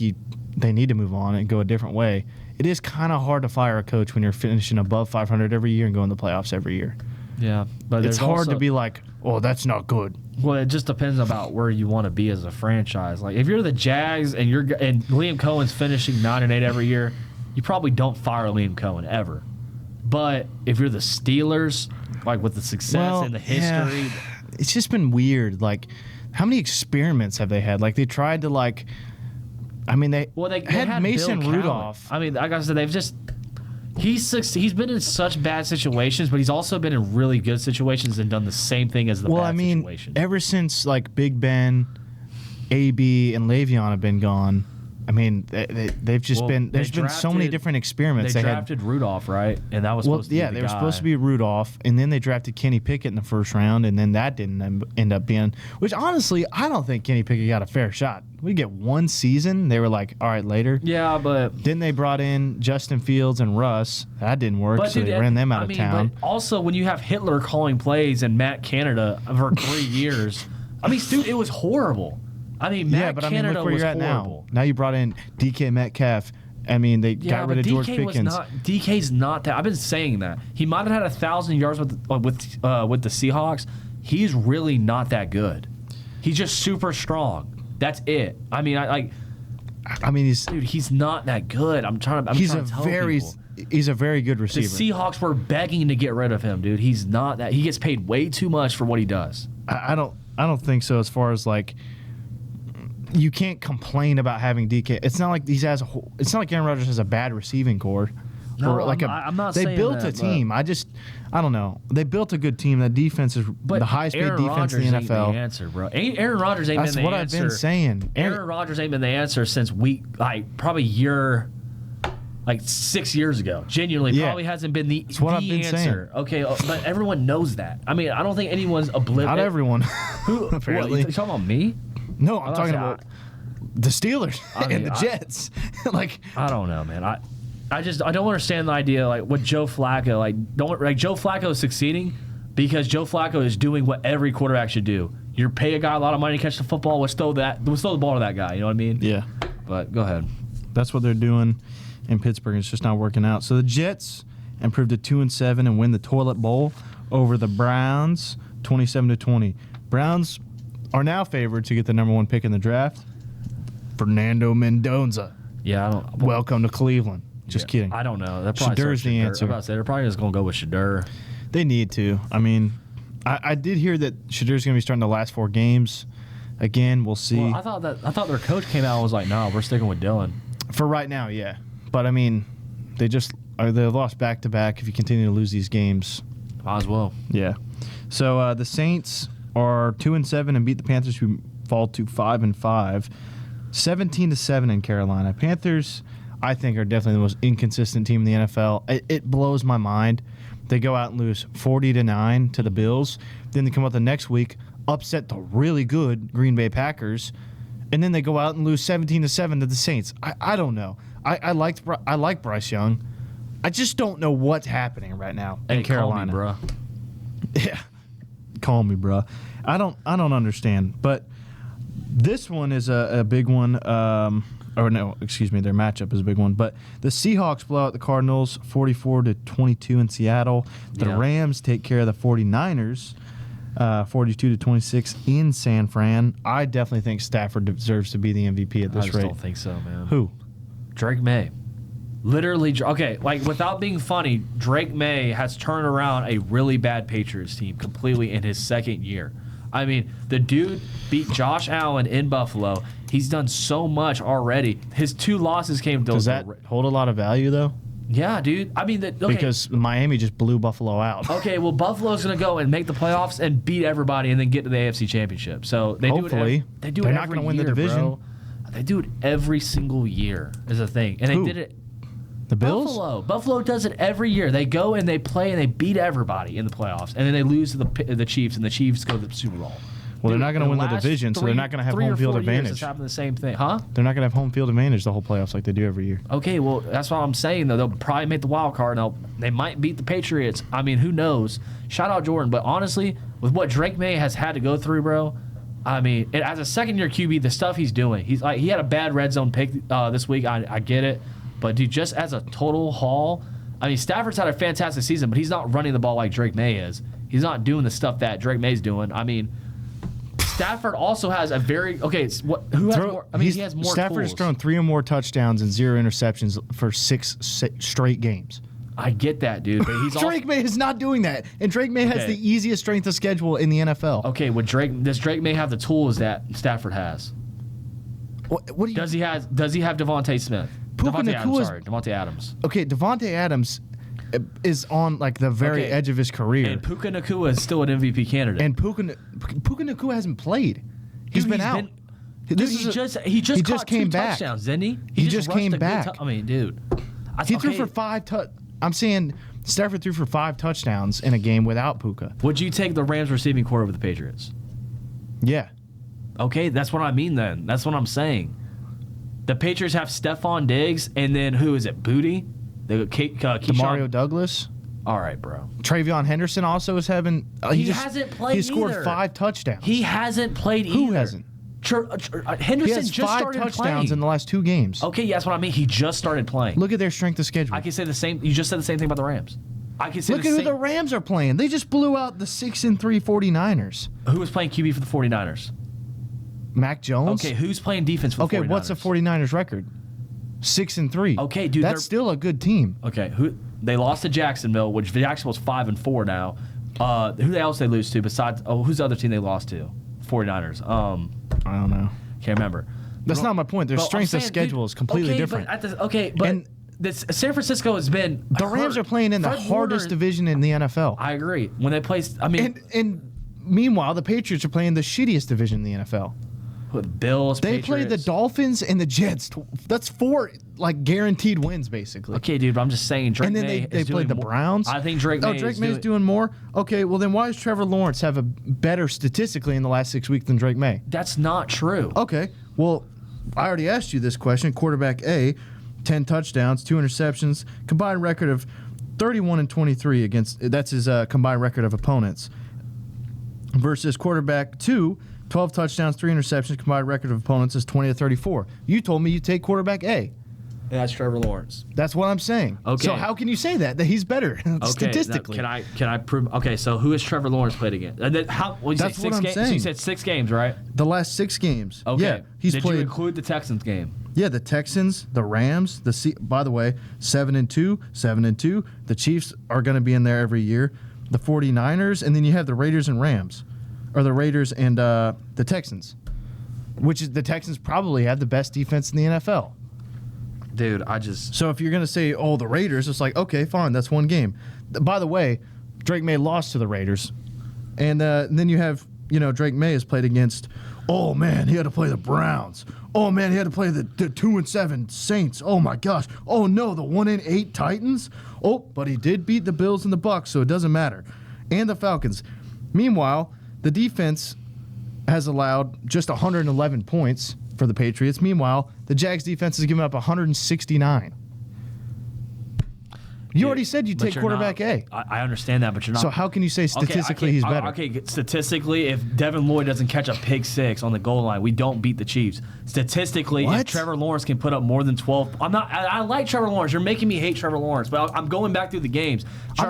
they need to move on and go a different way, it is kind of hard to fire a coach when you're finishing above 500 every year and going to the playoffs every year. Yeah, but it's hard to be like, oh, that's not good. Well, it just depends about where you want to be as a franchise. Like if you're the Jags and Liam Cohen's finishing 9-8 every year, you probably don't fire Liam Cohen ever. But if you're the Steelers, like with the success and the history, it's just been weird. Like, how many experiments have they had? Like they tried to like. I mean, they had Mason Rudolph. I mean, like I said, they've just he's been in such bad situations, but he's also been in really good situations and done the same thing as the bad situation. Ever since like Big Ben, AB, and Le'Veon have been gone, I mean, they've just been. There's been so many different experiments. They drafted Rudolph, right? And that was supposed to be they were supposed to be Rudolph, and then they drafted Kenny Pickett in the first round, and then that didn't end up being. Which honestly, I don't think Kenny Pickett got a fair shot. We get one season. They were like, all right, later. Yeah, but then they brought in Justin Fields and Russ. That didn't work, so they ran them out of town. But also, when you have Hitler calling plays and Matt Canada for 3 years, I mean, dude, it was horrible. I mean, Matt Canada look where was you're at horrible. Now you brought in DK Metcalf. I mean, they got rid of George Pickens. DK's not that. I've been saying that. He might have had 1,000 yards with the Seahawks. He's really not that good. He's just super strong. That's it. I mean, he's not that good. He's a very good receiver. The Seahawks were begging to get rid of him, dude. He's not that. He gets paid way too much for what he does. I don't think so. As far as like, you can't complain about having DK. It's not like it's not like Aaron Rodgers has a bad receiving core. No, I'm not saying that. They built a team. I don't know. They built a good team. That defense is the highest paid defense in the NFL. Ain't the answer, bro. Aaron Rodgers ain't been the answer. That's what I've been saying. Aaron Rodgers ain't been the answer since probably 6 years ago. Genuinely, probably hasn't been the answer. Saying. Okay, but everyone knows that. I mean, I don't think anyone's oblivious. Not everyone. Who? Apparently. You talking about me? No, I'm talking about the Steelers and the Jets. I don't know, man. I don't understand the idea with Joe Flacco. Joe Flacco is succeeding because Joe Flacco is doing what every quarterback should do. You pay a guy a lot of money to catch the football. Let's throw the ball to that guy. You know what I mean? Yeah. But go ahead. That's what they're doing in Pittsburgh. It's just not working out. So the Jets improved to 2-7 and win the Toilet Bowl over the Browns, 27-20. Browns are now favored to get the #1 pick in the draft. Fernando Mendoza. Yeah, welcome to Cleveland. Just kidding. I don't know. Shedur's the answer. They're probably just going to go with Shedur. They need to. I mean, I did hear that Shedur's going to be starting the last 4 games. Again, we'll see. Well, I thought their coach came out and was like, "No, we're sticking with Dylan." For right now, yeah. But I mean, they lost back to back. If you continue to lose these games, might as well. Yeah. So the Saints are 2-7 and beat the Panthers, who fall to 5-5, 17-7 in Carolina. Panthers, I think, are definitely the most inconsistent team in the NFL. It blows my mind They go out and lose 40-9 to the Bills. Then they come out the next week, upset the really good Green Bay Packers, and then they go out and lose 17-7 to the Saints. I don't know. I like Bryce Young. I just don't know what's happening right now in Carolina. Call me, bruh. Yeah, call me, bruh. I don't understand. But this one is a big one. Or no, excuse me, their matchup is a big one. But the Seahawks blow out the Cardinals 44-22 in Seattle. The Rams take care of the 49ers 42-26 in San Fran. I definitely think Stafford deserves to be the MVP at this rate. I don't think so, man. Who? Drake May. Literally, okay, like without being funny, Drake May has turned around a really bad Patriots team completely in his second year. I mean, the dude beat Josh Allen in Buffalo. He's done so much already. His 2 losses came to Does that hold a lot of value, though? Yeah, dude. I mean, okay. Because Miami just blew Buffalo out. Okay, well, Buffalo's going to go and make the playoffs and beat everybody and then get to the AFC Championship. So they Hopefully. They're not going to win the division. Bro. They do it every single year is a thing. And they did it. The Bills? Buffalo does it every year. They go and they play and they beat everybody in the playoffs, and then they lose to the Chiefs, and the Chiefs go to the Super Bowl. Well, they're not going to win the division, so they're not going to have home field advantage. It's happened the same thing, huh? They're not going to have home field advantage the whole playoffs like they do every year. Okay, well, that's what I'm saying, though. They'll probably make the wild card, and they might beat the Patriots. I mean, who knows? Shout out Jordan. But honestly, with what Drake May has had to go through, bro, I mean, as a second-year QB, the stuff he's doing, he had a bad red zone pick this week. I get it. But, dude, just as a total haul, I mean, Stafford's had a fantastic season, but he's not running the ball like Drake May is. He's not doing the stuff that Drake May's doing. I mean, Stafford also has a very he has more. Stafford has tools. thrown 3 or more touchdowns and 0 interceptions for 6 straight games. I get that, dude, but he's Drake May is not doing that, and Drake May has the easiest strength of schedule in the NFL. Okay, does Drake May have the tools that Stafford has? What do you? Does he have Devontae Smith? Devontae Adams. Okay, Devontae Adams is on like the very edge of his career. And Puka Nacua is still an MVP candidate. And Puka Nacua hasn't played. He's been out. He just came back. Touchdowns, didn't he? He just came back. I mean, dude. He threw for 5 I'm saying Stafford threw for 5 touchdowns in a game without Puka. Would you take the Rams receiving core over the Patriots? Yeah. Okay, that's what I mean then. That's what I'm saying. The Patriots have Stephon Diggs, and then who is it? Booty? Demario Douglas. All right, bro. Travion Henderson also is having. He hasn't played. He scored either. 5 touchdowns. He hasn't played either. Who hasn't? Henderson he has just 5 started touchdowns playing. in the last 2 games. Okay, yeah, that's what I mean. He just started playing. Look at their strength of schedule. I can say the same. You just said the same thing about the Rams. I can say Look at who the Rams are playing. They just blew out the 6-3 49ers. Who was playing QB for the 49ers? Mac Jones. Okay, who's playing defense for the 49ers? Okay, what's the 49ers record? 6-3. Okay, dude, that's still a good team. Okay, they lost to Jacksonville, which Jacksonville's 5-4 now. Who else they lose to besides? Who's the other team they lost to? 49ers. I don't know. Can't remember. That's not my point. Their strength of schedule is completely different. But San Francisco has been. The Rams are playing in the hardest division in the NFL. I agree. When they play, I mean, and meanwhile, the Patriots are playing the shittiest division in the NFL. With Bills, they play the Dolphins and the Jets. That's 4 guaranteed wins basically. Okay, dude, but I'm just saying. Drake and then May they played the Browns. I think Drake May's doing more. Okay, well then why does Trevor Lawrence have a better statistically in the last 6 weeks than Drake May? That's not true. Okay, well I already asked you this question. Quarterback A, 10 touchdowns, 2 interceptions, combined record of 31-23 against. That's his combined record of opponents. Versus quarterback 2. 12 touchdowns, 3 interceptions, combined record of opponents is 20-34. You told me you take quarterback A. That's Trevor Lawrence. That's what I'm saying. Okay. So how can you say that he's better statistically? Now, can I prove? Okay, so who has Trevor Lawrence played against? And then That's what I'm saying. So you said 6 games, right? The last 6 games. Okay. Yeah, he's played. Did you include the Texans game? Yeah, the Texans, the Rams, by the way, 7-2, 7-2. The Chiefs are going to be in there every year. The 49ers, and then you have the Raiders and Rams. Or the Raiders and the Texans, which is the Texans probably have the best defense in the NFL. Dude, So if you're going to say, oh, the Raiders, it's like, okay, fine, that's 1 game. By the way, Drake May lost to the Raiders. And then you have, Drake May has played against, oh, man, he had to play the Browns. Oh man, he had to play the 2-7 Saints. Oh my gosh. Oh no, the 1-8 Titans. Oh, but he did beat the Bills and the Bucks, so it doesn't matter. And the Falcons. Meanwhile, the defense has allowed just 111 points for the Patriots. Meanwhile, the Jags defense has given up 169. You already said you'd take quarterback A. I understand that, but you're not. So how can you say statistically he's better? Okay, statistically, if Devin Lloyd doesn't catch a pick six on the goal line, we don't beat the Chiefs. Statistically, if Trevor Lawrence can put up more than 12, I like Trevor Lawrence. You're making me hate Trevor Lawrence, but I'm going back through the games.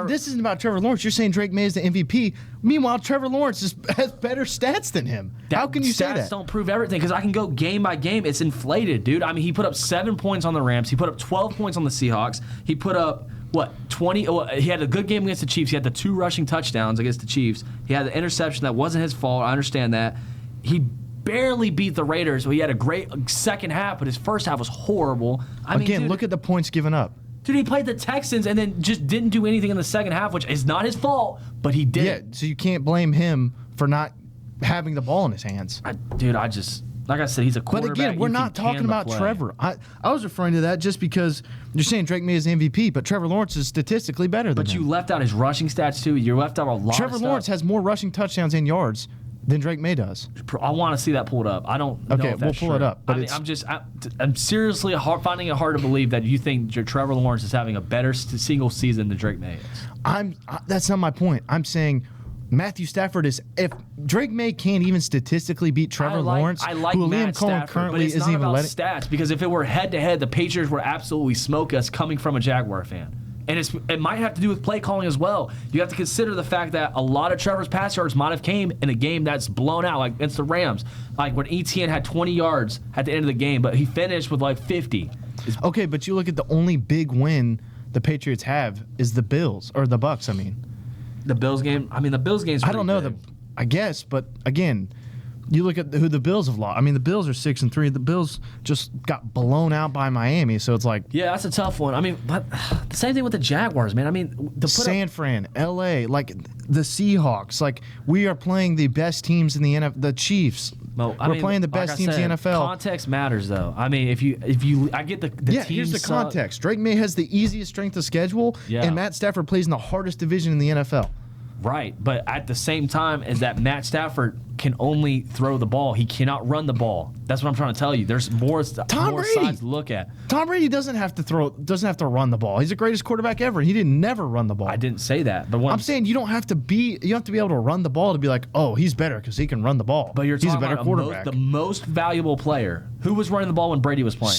This isn't about Trevor Lawrence. You're saying Drake May is the MVP. Meanwhile, Trevor Lawrence has better stats than him. How can you say that? Stats don't prove everything because I can go game by game. It's inflated, dude. I mean, he put up 7 points on the Rams. He put up 12 points on the Seahawks. He put up 20? Well, he had a good game against the Chiefs. He had the 2 rushing touchdowns against the Chiefs. He had the interception that wasn't his fault. I understand that. He barely beat the Raiders. So he had a great second half, but his first half was horrible. Again, look at the points given up. Dude, he played the Texans and then just didn't do anything in the second half, which is not his fault, but he did. Yeah, so you can't blame him for not having the ball in his hands. Like I said, he's a quarterback. But again, we're not talking about Trevor. I was referring to that just because you're saying Drake May is the MVP, but Trevor Lawrence is statistically better than him. But you left out his rushing stats, too. You left out a lot Trevor of stuff. Lawrence has more rushing touchdowns and yards than Drake May does. I want to see that pulled up. I don't know if that's we'll pull true. it up. But I'm seriously finding it hard to believe that you think Trevor Lawrence is having a better single season than Drake May is. That's not my point. I'm saying Matthew Stafford is. If Drake May can't even statistically beat Trevor Lawrence, who Liam Cohen currently isn't even letting. Stats, because if it were head to head, the Patriots would absolutely smoke us coming from a Jaguar fan. And it might have to do with play calling as well. You have to consider the fact that a lot of Trevor's pass yards might have came in a game that's blown out, like against the Rams. Like when ETN had 20 yards at the end of the game, but he finished with like 50. Okay, but you look at the only big win the Patriots have is the Bills, or the Bucks, I mean. The Bills game? I mean, the Bills game's pretty I don't know. big. I guess, but again, you look at who the Bills have lost. I mean, the Bills are 6-3. The Bills just got blown out by Miami, so it's like. Yeah, that's a tough one. I mean, but the same thing with the Jaguars, man. I mean, San Fran, LA, like the Seahawks. Like, we are playing the best teams in the NFL. The Chiefs. Well, we're playing the best teams in the NFL. Context matters, though. I mean, if you, I get the team. Here's the context. Drake May has the easiest strength of schedule, and Matt Stafford plays in the hardest division in the NFL. Right, but at the same time is that Matt Stafford can only throw the ball. He cannot run the ball. That's what I'm trying to tell you. There's more sides to look at. Tom Brady doesn't have to run the ball. He's the greatest quarterback ever. He didn't never run the ball. I didn't say that, but I'm saying you have to be able to run the ball to be like, oh, he's better because he can run the ball. But he's a better quarterback. The most valuable player who was running the ball when Brady was playing.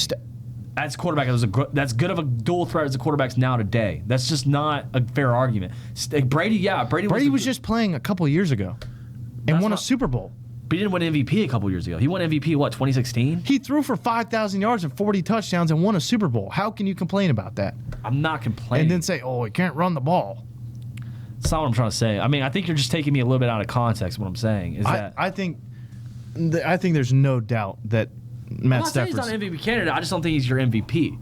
As a quarterback, that's good of a dual threat as the quarterbacks now today. That's just not a fair argument. Brady was just playing a couple years ago and won a Super Bowl. But he didn't win MVP a couple years ago. He won MVP, 2016? He threw for 5,000 yards and 40 touchdowns and won a Super Bowl. How can you complain about that? I'm not complaining. And then say, oh, he can't run the ball. That's not what I'm trying to say. I mean, I think you're just taking me a little bit out of context. What I'm saying is I think there's no doubt that Matt Stafford's not an MVP candidate. I just don't think he's your MVP.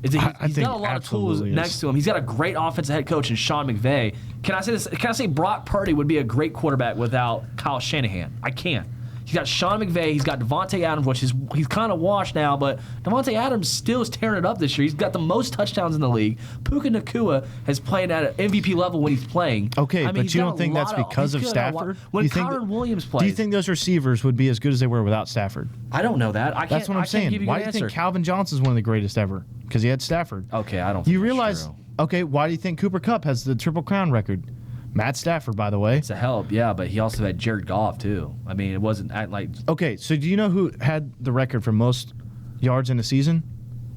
He's got a lot of tools next to him. He's got a great offensive head coach in Sean McVay. Can I say this? Can I say Brock Purdy would be a great quarterback without Kyle Shanahan? I can't. He's got Sean McVay. He's got Devontae Adams, which he's kind of washed now, but Devontae Adams still is tearing it up this year. He's got the most touchdowns in the league. Puka Nacua has played at an MVP level when he's playing. Okay, but you don't think that's because of Stafford? When Kyron Williams plays. Do you think those receivers would be as good as they were without Stafford? I don't know that. That's what I'm saying. Why do you think Calvin Johnson's one of the greatest ever? Because he had Stafford. Okay, I don't think you realize. Okay, why do you think Cooper Kupp has the Triple Crown record? Matt Stafford, by the way. It's a help, yeah, but he also had Jared Goff, too. I mean, it wasn't like... Okay, so do you know who had the record for most yards in a season?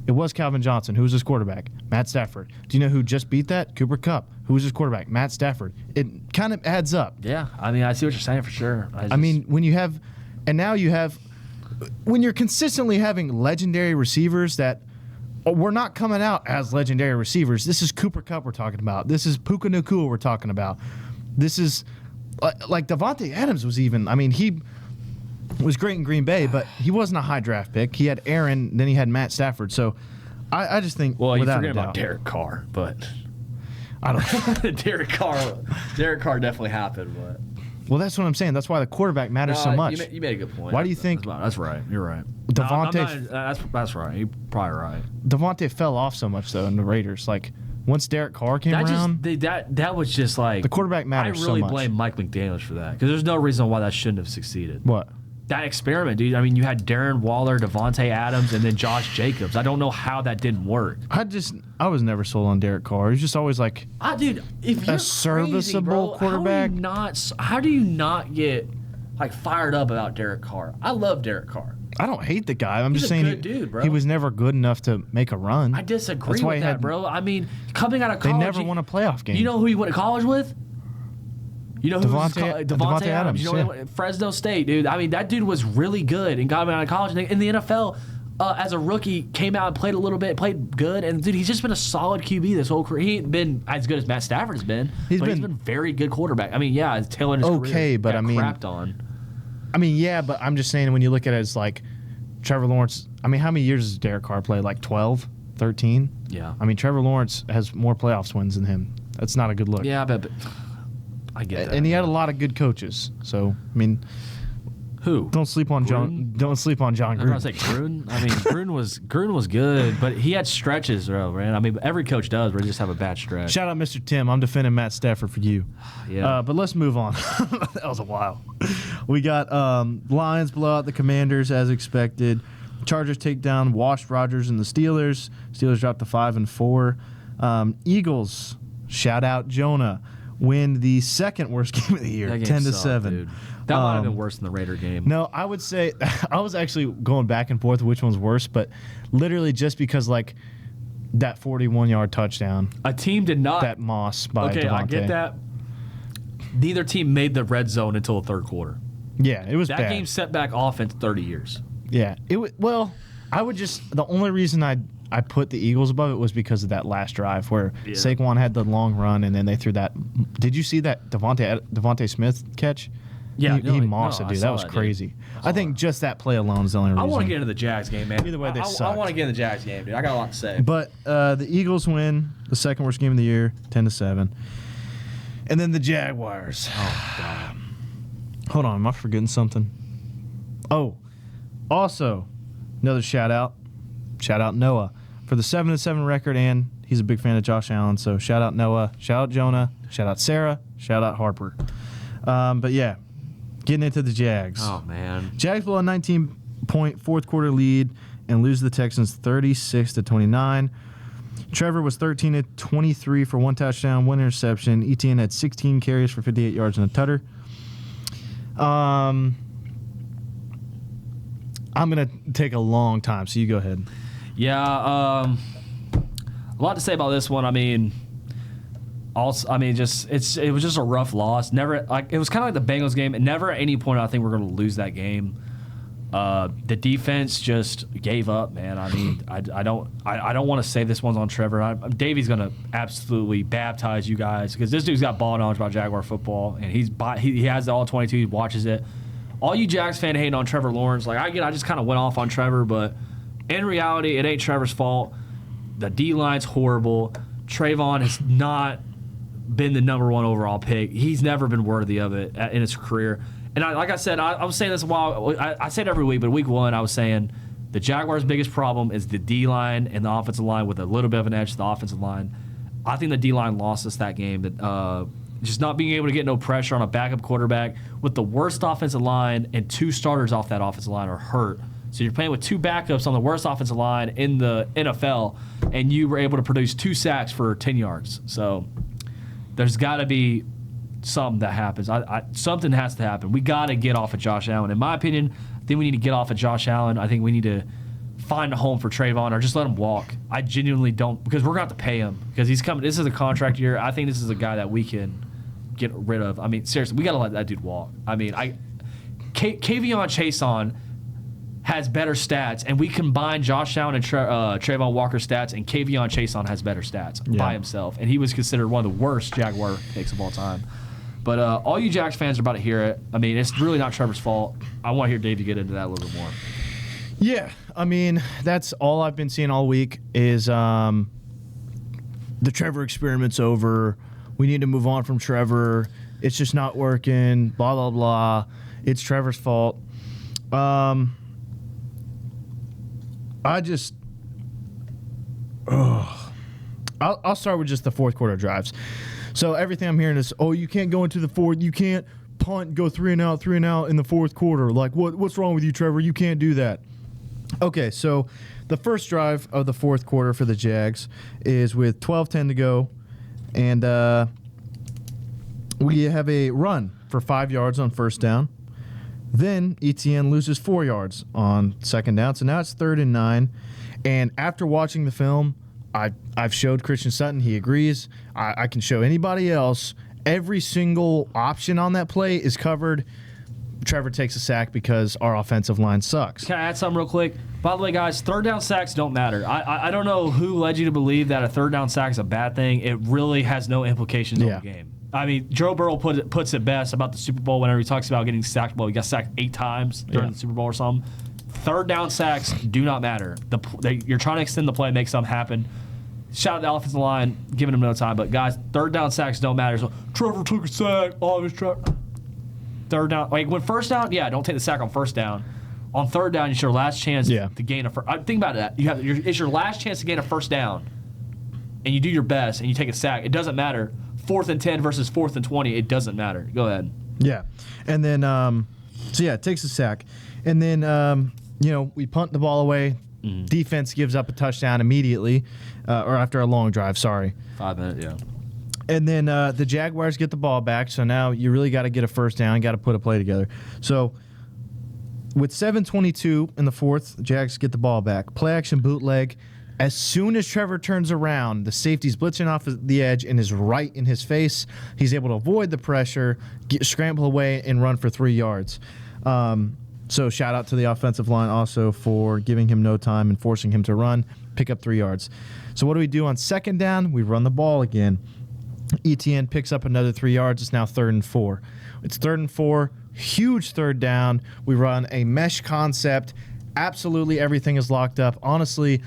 It was Calvin Johnson. Who was his quarterback? Matt Stafford. Do you know who just beat that? Cooper Kupp. Who was his quarterback? Matt Stafford. It kind of adds up. Yeah, I mean, I see what you're saying for sure. I mean, when you have... And now you have... When you're consistently having legendary receivers that... We're not coming out as legendary receivers. This is Cooper Kupp we're talking about. This is Puka Nacua we're talking about. This is like Devontae Adams was even. I mean, he was great in Green Bay, but he wasn't a high draft pick. He had Aaron, then he had Matt Stafford. So I just think. Well, you forget about Derek Carr, but I don't. Derek Carr definitely happened, but. Well, that's what I'm saying. That's why the quarterback matters so much. You made a good point. Why do you think that's right? You're right. Devontae? That's right. You're probably right. Devontae fell off so much though in the Raiders. Like once Derek Carr came around, That was just like the quarterback matters so much. I really blame Mike McDaniels for that because there's no reason why that shouldn't have succeeded. What? That experiment, dude. I mean, you had Darren Waller, Devontae Adams, and then Josh Jacobs. I don't know how that didn't work. I was never sold on Derek Carr. He's just always like, dude, if you're a serviceable crazy, bro, quarterback. How do you not get like fired up about Derek Carr? I love Derek Carr. I don't hate the guy. I'm He's just a saying good dude, bro. he was never good enough to make a run. I disagree That's why with he that, had- bro. I mean, coming out of They college, never won a playoff game. You know who he went to college with? You know who Devontae Adams, You know, yeah. Fresno State, dude. I mean, that dude was really good and got him out of college. And in the NFL, as a rookie, came out and played a little bit, played good. And dude, he's just been a solid QB this whole career. He ain't been as good as Matt Stafford has been. He's been very good quarterback. I mean, yeah, his tail in his career but got I mean, crapped on. I mean, yeah, but I'm just saying when you look at it as like Trevor Lawrence. I mean, how many years does Derek Carr play? Like 12, 13? Yeah. I mean, Trevor Lawrence has more playoffs wins than him. That's not a good look. Yeah, but I get that. And he had a lot of good coaches. So I mean, who? don't sleep on John. Gruden? Don't sleep on John I'm gonna say Gruden. Gruden. I mean, Gruden was good, but he had stretches, bro. Man, I mean, every coach does, but he just have a bad stretch. Shout out, Mr. Tim. I'm defending Matt Stafford for you. Yeah. But let's move on. That was a while. We got Lions blow out the Commanders as expected. Chargers take down washed Rodgers and the Steelers. Steelers drop to 5-4. Eagles, shout out Jonah, win the second worst game of the year, That game 10-7. sucked, dude. That might have been worse than the Raider game. No, I would say I was actually going back and forth which one's worse, but literally just because like that 41-yard touchdown, A team did not. that Moss by Okay, Devontae. I get that. Neither team made the red zone until the third quarter. Yeah, it was That bad. game set back offense 30 years. Yeah, well, I would just the only reason I put the Eagles above it was because of that last drive where Saquon had the long run and then they threw that. Did you see that Devontae Smith catch? Yeah, he mossed it, dude. That was crazy. I think just that play alone is the only reason. I want to get into the Jags game, man. Either way, they I sucked. want to get in the Jags game, dude. I got a lot to say. But the Eagles win the second worst game of the year, 10-7, and then the Jaguars. Oh, God. Hold on, am I forgetting something? Oh, also another shout out Noah for the 7-7 record, and he's a big fan of Josh Allen. So shout out Noah, shout out Jonah, shout out Sarah, shout out Harper. But yeah, getting into the Jags. Oh, man. Jags blow a 19-point fourth quarter lead and lose to the Texans 36-29. Trevor was 13-23 for one touchdown, one interception. Etienne had 16 carries for 58 yards and a tutter. I'm gonna take a long time, so you go ahead. Yeah, a lot to say about this one. I mean, it was just a rough loss. Never like it was kind of like the Bengals game. And never at any point I think we're going to lose that game. The defense just gave up, man. I mean, I don't want to say this one's on Trevor. Davey's going to absolutely baptize you guys because this dude's got ball knowledge about Jaguar football, and he has the all 22. He watches it. All you Jags fan hating on Trevor Lawrence, like I just kind of went off on Trevor, but in reality, it ain't Trevor's fault. The D line's horrible. Trayvon has not been the number one overall pick. He's never been worthy of it in his career. And like I said, I was saying this a while. I say it every week, but week one, I was saying the Jaguars' biggest problem is the D line and the offensive line with a little bit of an edge to the offensive line. I think the D line lost us that game. That just not being able to get no pressure on a backup quarterback with the worst offensive line and two starters off that offensive line are hurt. So you're playing with two backups on the worst offensive line in the NFL, and you were able to produce 2 sacks for 10 yards. So there's got to be something that happens. Something has to happen. We got to get off of Josh Allen. In my opinion, I think we need to get off of Josh Allen. I think we need to find a home for Trayvon or just let him walk. I genuinely don't, because we're going to have to pay him because he's coming. This is a contract year. I think this is a guy that we can get rid of. I mean, seriously, we got to let that dude walk. I mean, Kavion Chason has better stats, and we combine Josh Allen and Trayvon Walker's stats, and Kavion Chason has better stats by himself, and he was considered one of the worst Jaguar picks of all time. But all you Jags fans are about to hear it. I mean, it's really not Trevor's fault. I want to hear Davey get into that a little bit more. Yeah, I mean, that's all I've been seeing all week is the Trevor experiment's over. We need to move on from Trevor. It's just not working. Blah blah blah. It's Trevor's fault. I just. I'll start with just the fourth quarter drives. So everything I'm hearing is, oh, you can't go into the fourth. You can't punt, go 3 and out in the fourth quarter. Like, what's wrong with you, Trevor? You can't do that. Okay, so the first drive of the fourth quarter for the Jags is with 12:10 to go, and we have a run for 5 yards on first down. Then Etienne loses 4 yards on second down, so now it's 3rd and 9. And after watching the film, I've showed Christian Sutton. He agrees. I can show anybody else. Every single option on that play is covered. Trevor takes a sack because our offensive line sucks. Can I add something real quick? By the way, guys, third down sacks don't matter. I don't know who led you to believe that a third down sack is a bad thing. It really has no implications on the game. I mean, Joe Burrow puts it best about the Super Bowl whenever he talks about getting sacked. Well, he got sacked 8 times during the Super Bowl or something. Third down sacks do not matter. You're trying to extend the play, make something happen. Shout out the offensive line, giving him no time. But, guys, third down sacks don't matter. So, Trevor took a sack. Oh, it was Trevor. Third down. Like, when first down, don't take the sack on first down. On third down, it's your last chance to gain a first. Think about that. It's your last chance to gain a first down, and you do your best, and you take a sack. It doesn't matter. 4th and 10 versus 4th and 20, it doesn't matter. Go ahead. Yeah. And then, it takes a sack. And then, we punt the ball away. Mm-hmm. Defense gives up a touchdown immediately, or after a long drive, sorry. 5 minutes, yeah. And then the Jaguars get the ball back, so now you really got to get a first down, got to put a play together. So with 7:22 in the fourth, Jags get the ball back. Play action bootleg. As soon as Trevor turns around, the safety's blitzing off the edge and is right in his face. He's able to avoid the pressure, scramble away, and run for 3 yards. So shout out to the offensive line also for giving him no time and forcing him to run, pick up 3 yards. So what do we do on second down? We run the ball again. Etienne picks up another 3 yards. It's now 3rd and 4. It's 3rd and 4, huge third down. We run a mesh concept. Absolutely everything is locked up. Honestly,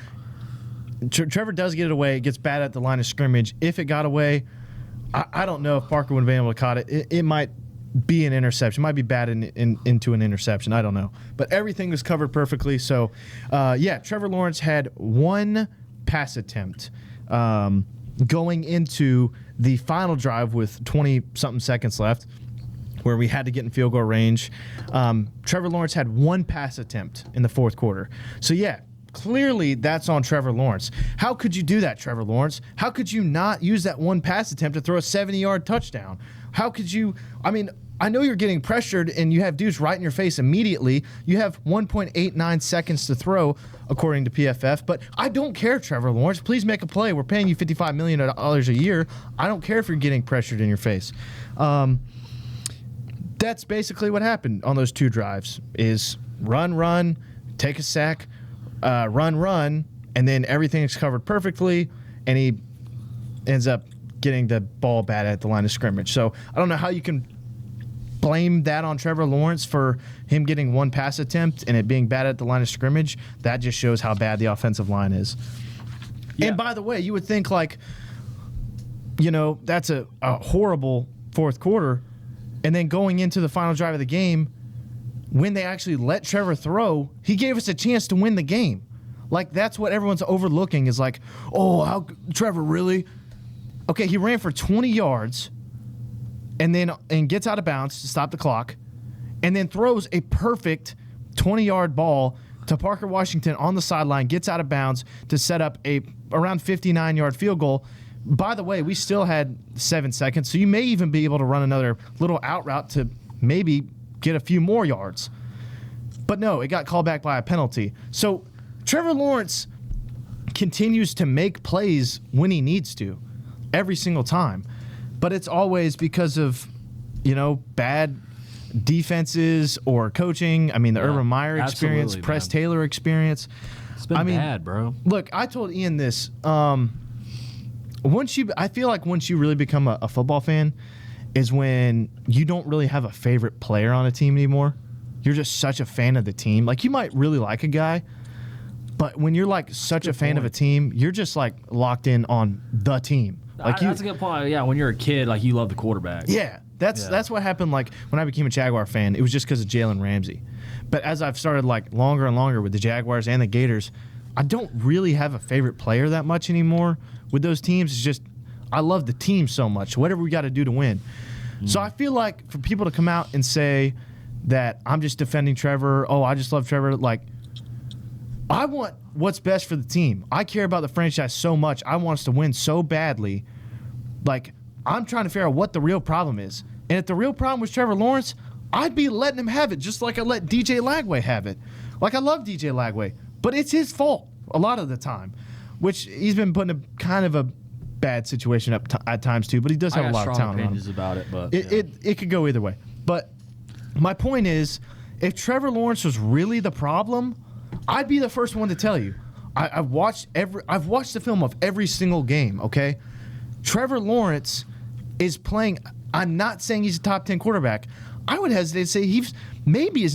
Trevor does get it away. It gets bad at the line of scrimmage. If it got away, I don't know if Parker would have been able to caught it. It might be an interception. It might be bad into an interception. I don't know. But everything was covered perfectly. So, Trevor Lawrence had 1 pass attempt going into the final drive with 20-something seconds left where we had to get in field goal range. Trevor Lawrence had 1 pass attempt in the fourth quarter. So, clearly that's on Trevor Lawrence. How could you do that, Trevor Lawrence? How could you not use that 1 pass attempt to throw a 70-yard touchdown? How could you – I know you're getting pressured and you have dudes right in your face immediately. You have 1.89 seconds to throw, according to PFF. But I don't care, Trevor Lawrence. Please make a play. We're paying you $55 million a year. I don't care if you're getting pressured in your face. That's basically what happened on those 2 drives is run, take a sack, run, and then everything is covered perfectly, and he ends up getting the ball bad at the line of scrimmage. So I don't know how you can blame that on Trevor Lawrence for him getting 1 pass attempt and it being bad at the line of scrimmage. That just shows how bad the offensive line is. Yeah. And by the way, you would think that's a horrible fourth quarter, and then going into the final drive of the game, when they actually let Trevor throw, he gave us a chance to win the game. That's what everyone's overlooking is how Trevor really? Okay, he ran for 20 yards and gets out of bounds to stop the clock, and then throws a perfect 20-yard ball to Parker Washington on the sideline, gets out of bounds to set up a around 59-yard field goal. By the way, we still had 7 seconds, so you may even be able to run another little out route to maybe get a few more yards. But no, it got called back by a penalty. So Trevor Lawrence continues to make plays when he needs to, every single time. But it's always because of, bad defenses or coaching. The Urban Meyer experience, Press Taylor experience. It's been bad, bro. Look, I told Ian this. I feel like once you really become a football fan is when you don't really have a favorite player on a team anymore. You're just such a fan of the team. You might really like a guy, but when you're such a fan of a team, you're just locked in on the team. That's a good point. Yeah, when you're a kid, you love the quarterback. Yeah, That's what happened. Like when I became a Jaguar fan, it was just because of Jalen Ramsey. But as I've started like longer and longer with the Jaguars and the Gators, I don't really have a favorite player that much anymore with those teams. It's just I love the team so much. Whatever we got to do to win. So I feel like for people to come out and say that I'm just defending Trevor, oh, I just love Trevor, like I want what's best for the team. I care about the franchise so much. I want us to win so badly. Like, I'm trying to figure out what the real problem is. And if the real problem was Trevor Lawrence, I'd be letting him have it just like I let DJ Lagway have it. Like, I love DJ Lagway, but it's his fault a lot of the time, which he's been put in a kind of a bad situation at times too, but he does have a lot of talent on him. About it, but it could go either way. But my point is, if Trevor Lawrence was really the problem, I'd be the first one to tell you. I've watched the film of every single game, okay? Trevor Lawrence is playing. I'm not saying he's a top 10 quarterback. I would hesitate to say he's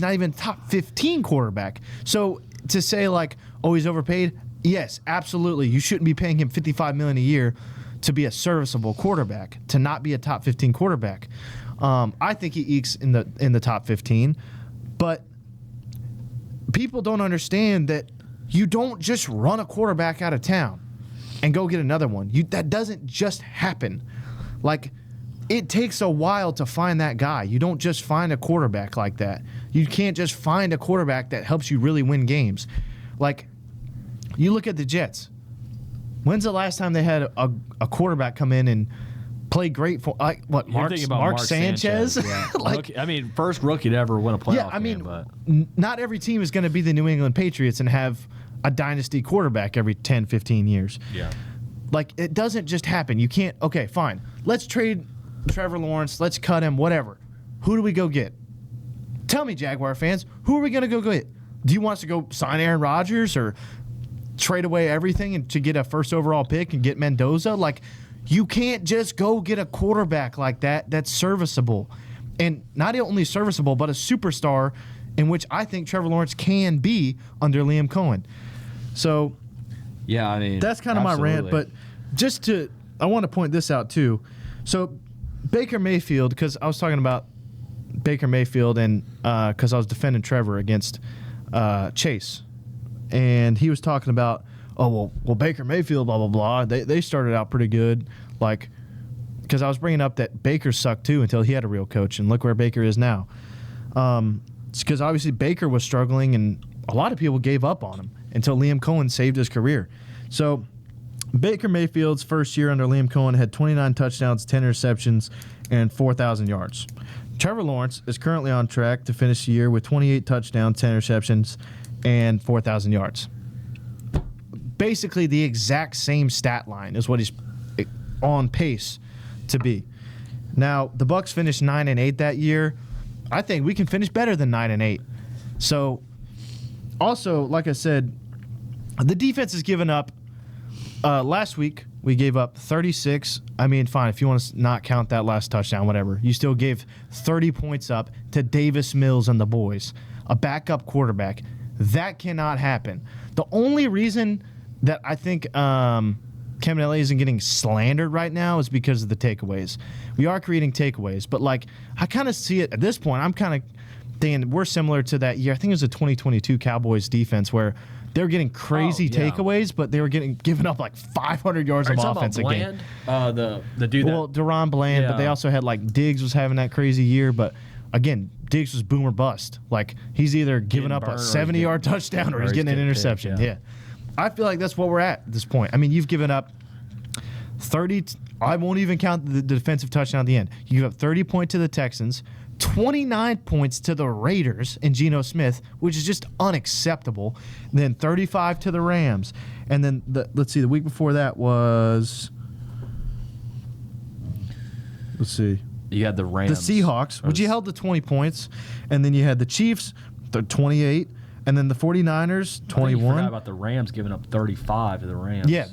not even top 15 quarterback. So to say like, oh, he's overpaid, yes, absolutely. You shouldn't be paying him $55 million a year to be a serviceable quarterback, to not be a top 15 quarterback. I think he ekes in the top 15, but people don't understand that you don't just run a quarterback out of town and go get another one. That doesn't just happen. Like, it takes a while to find that guy. You don't just find a quarterback like that. You can't just find a quarterback that helps you really win games. Like, you look at the Jets. When's the last time they had a quarterback come in and play great for Mark Sanchez? Yeah. First rookie to ever win a playoff game. But not every team is going to be the New England Patriots and have a dynasty quarterback every 10, 15 years. Yeah. Like, it doesn't just happen. You can't, okay, fine. Let's trade Trevor Lawrence. Let's cut him, whatever. Who do we go get? Tell me, Jaguar fans, who are we going to go get? Do you want us to go sign Aaron Rodgers or trade away everything and to get a first overall pick and get Mendoza? Like, you can't just go get a quarterback like that that's serviceable. And not only serviceable, but a superstar, in which I think Trevor Lawrence can be under Liam Cohen. So, yeah, I mean, that's kind of my rant. But I want to point this out too. So, Baker Mayfield, because I was talking about Baker Mayfield and because I was defending Trevor against Chase. And he was talking about, well, Baker Mayfield, blah, blah, blah. They started out pretty good. Like, because I was bringing up that Baker sucked too until he had a real coach. And look where Baker is now. It's because obviously Baker was struggling and a lot of people gave up on him until Liam Cohen saved his career. So Baker Mayfield's first year under Liam Cohen had 29 touchdowns, 10 interceptions, and 4,000 yards. Trevor Lawrence is currently on track to finish the year with 28 touchdowns, 10 interceptions, and 4,000 yards. Basically, the exact same stat line is what he's on pace to be. Now, the Bucs finished 9-8 that year. I think we can finish better than 9-8. So, also, like I said, the defense has given up. Last week, we gave up 36. I mean, fine, if you want to not count that last touchdown, whatever. You still gave 30 points up to Davis Mills and the boys, a backup quarterback. That cannot happen. The only reason that I think Kevin Elliott isn't getting slandered right now is because of the takeaways. We are creating takeaways, but like I kind of see it at this point. I'm kind of thinking we're similar to that year. I think it was the 2022 Cowboys defense where they're getting crazy takeaways, but they were giving up like 500 yards of offense a game. The dude. Well, Deron Bland, but they also had like Diggs was having that crazy year, but again, Diggs was boom or bust. Like, he's either giving up a 70-yard touchdown or he's getting an interception. Yeah. I feel like that's what we're at this point. I mean, you've given up 30. I won't even count the defensive touchdown at the end. You give up 30 points to the Texans, 29 points to the Raiders and Geno Smith, which is just unacceptable. And then 35 to the Rams. And then, let's see, the week before that was, let's see. You had the Rams. The Seahawks, which you held to 20 points. And then you had the Chiefs, 28. And then the 49ers, 21. You forgot about the Rams giving up 35 to the Rams. Yeah,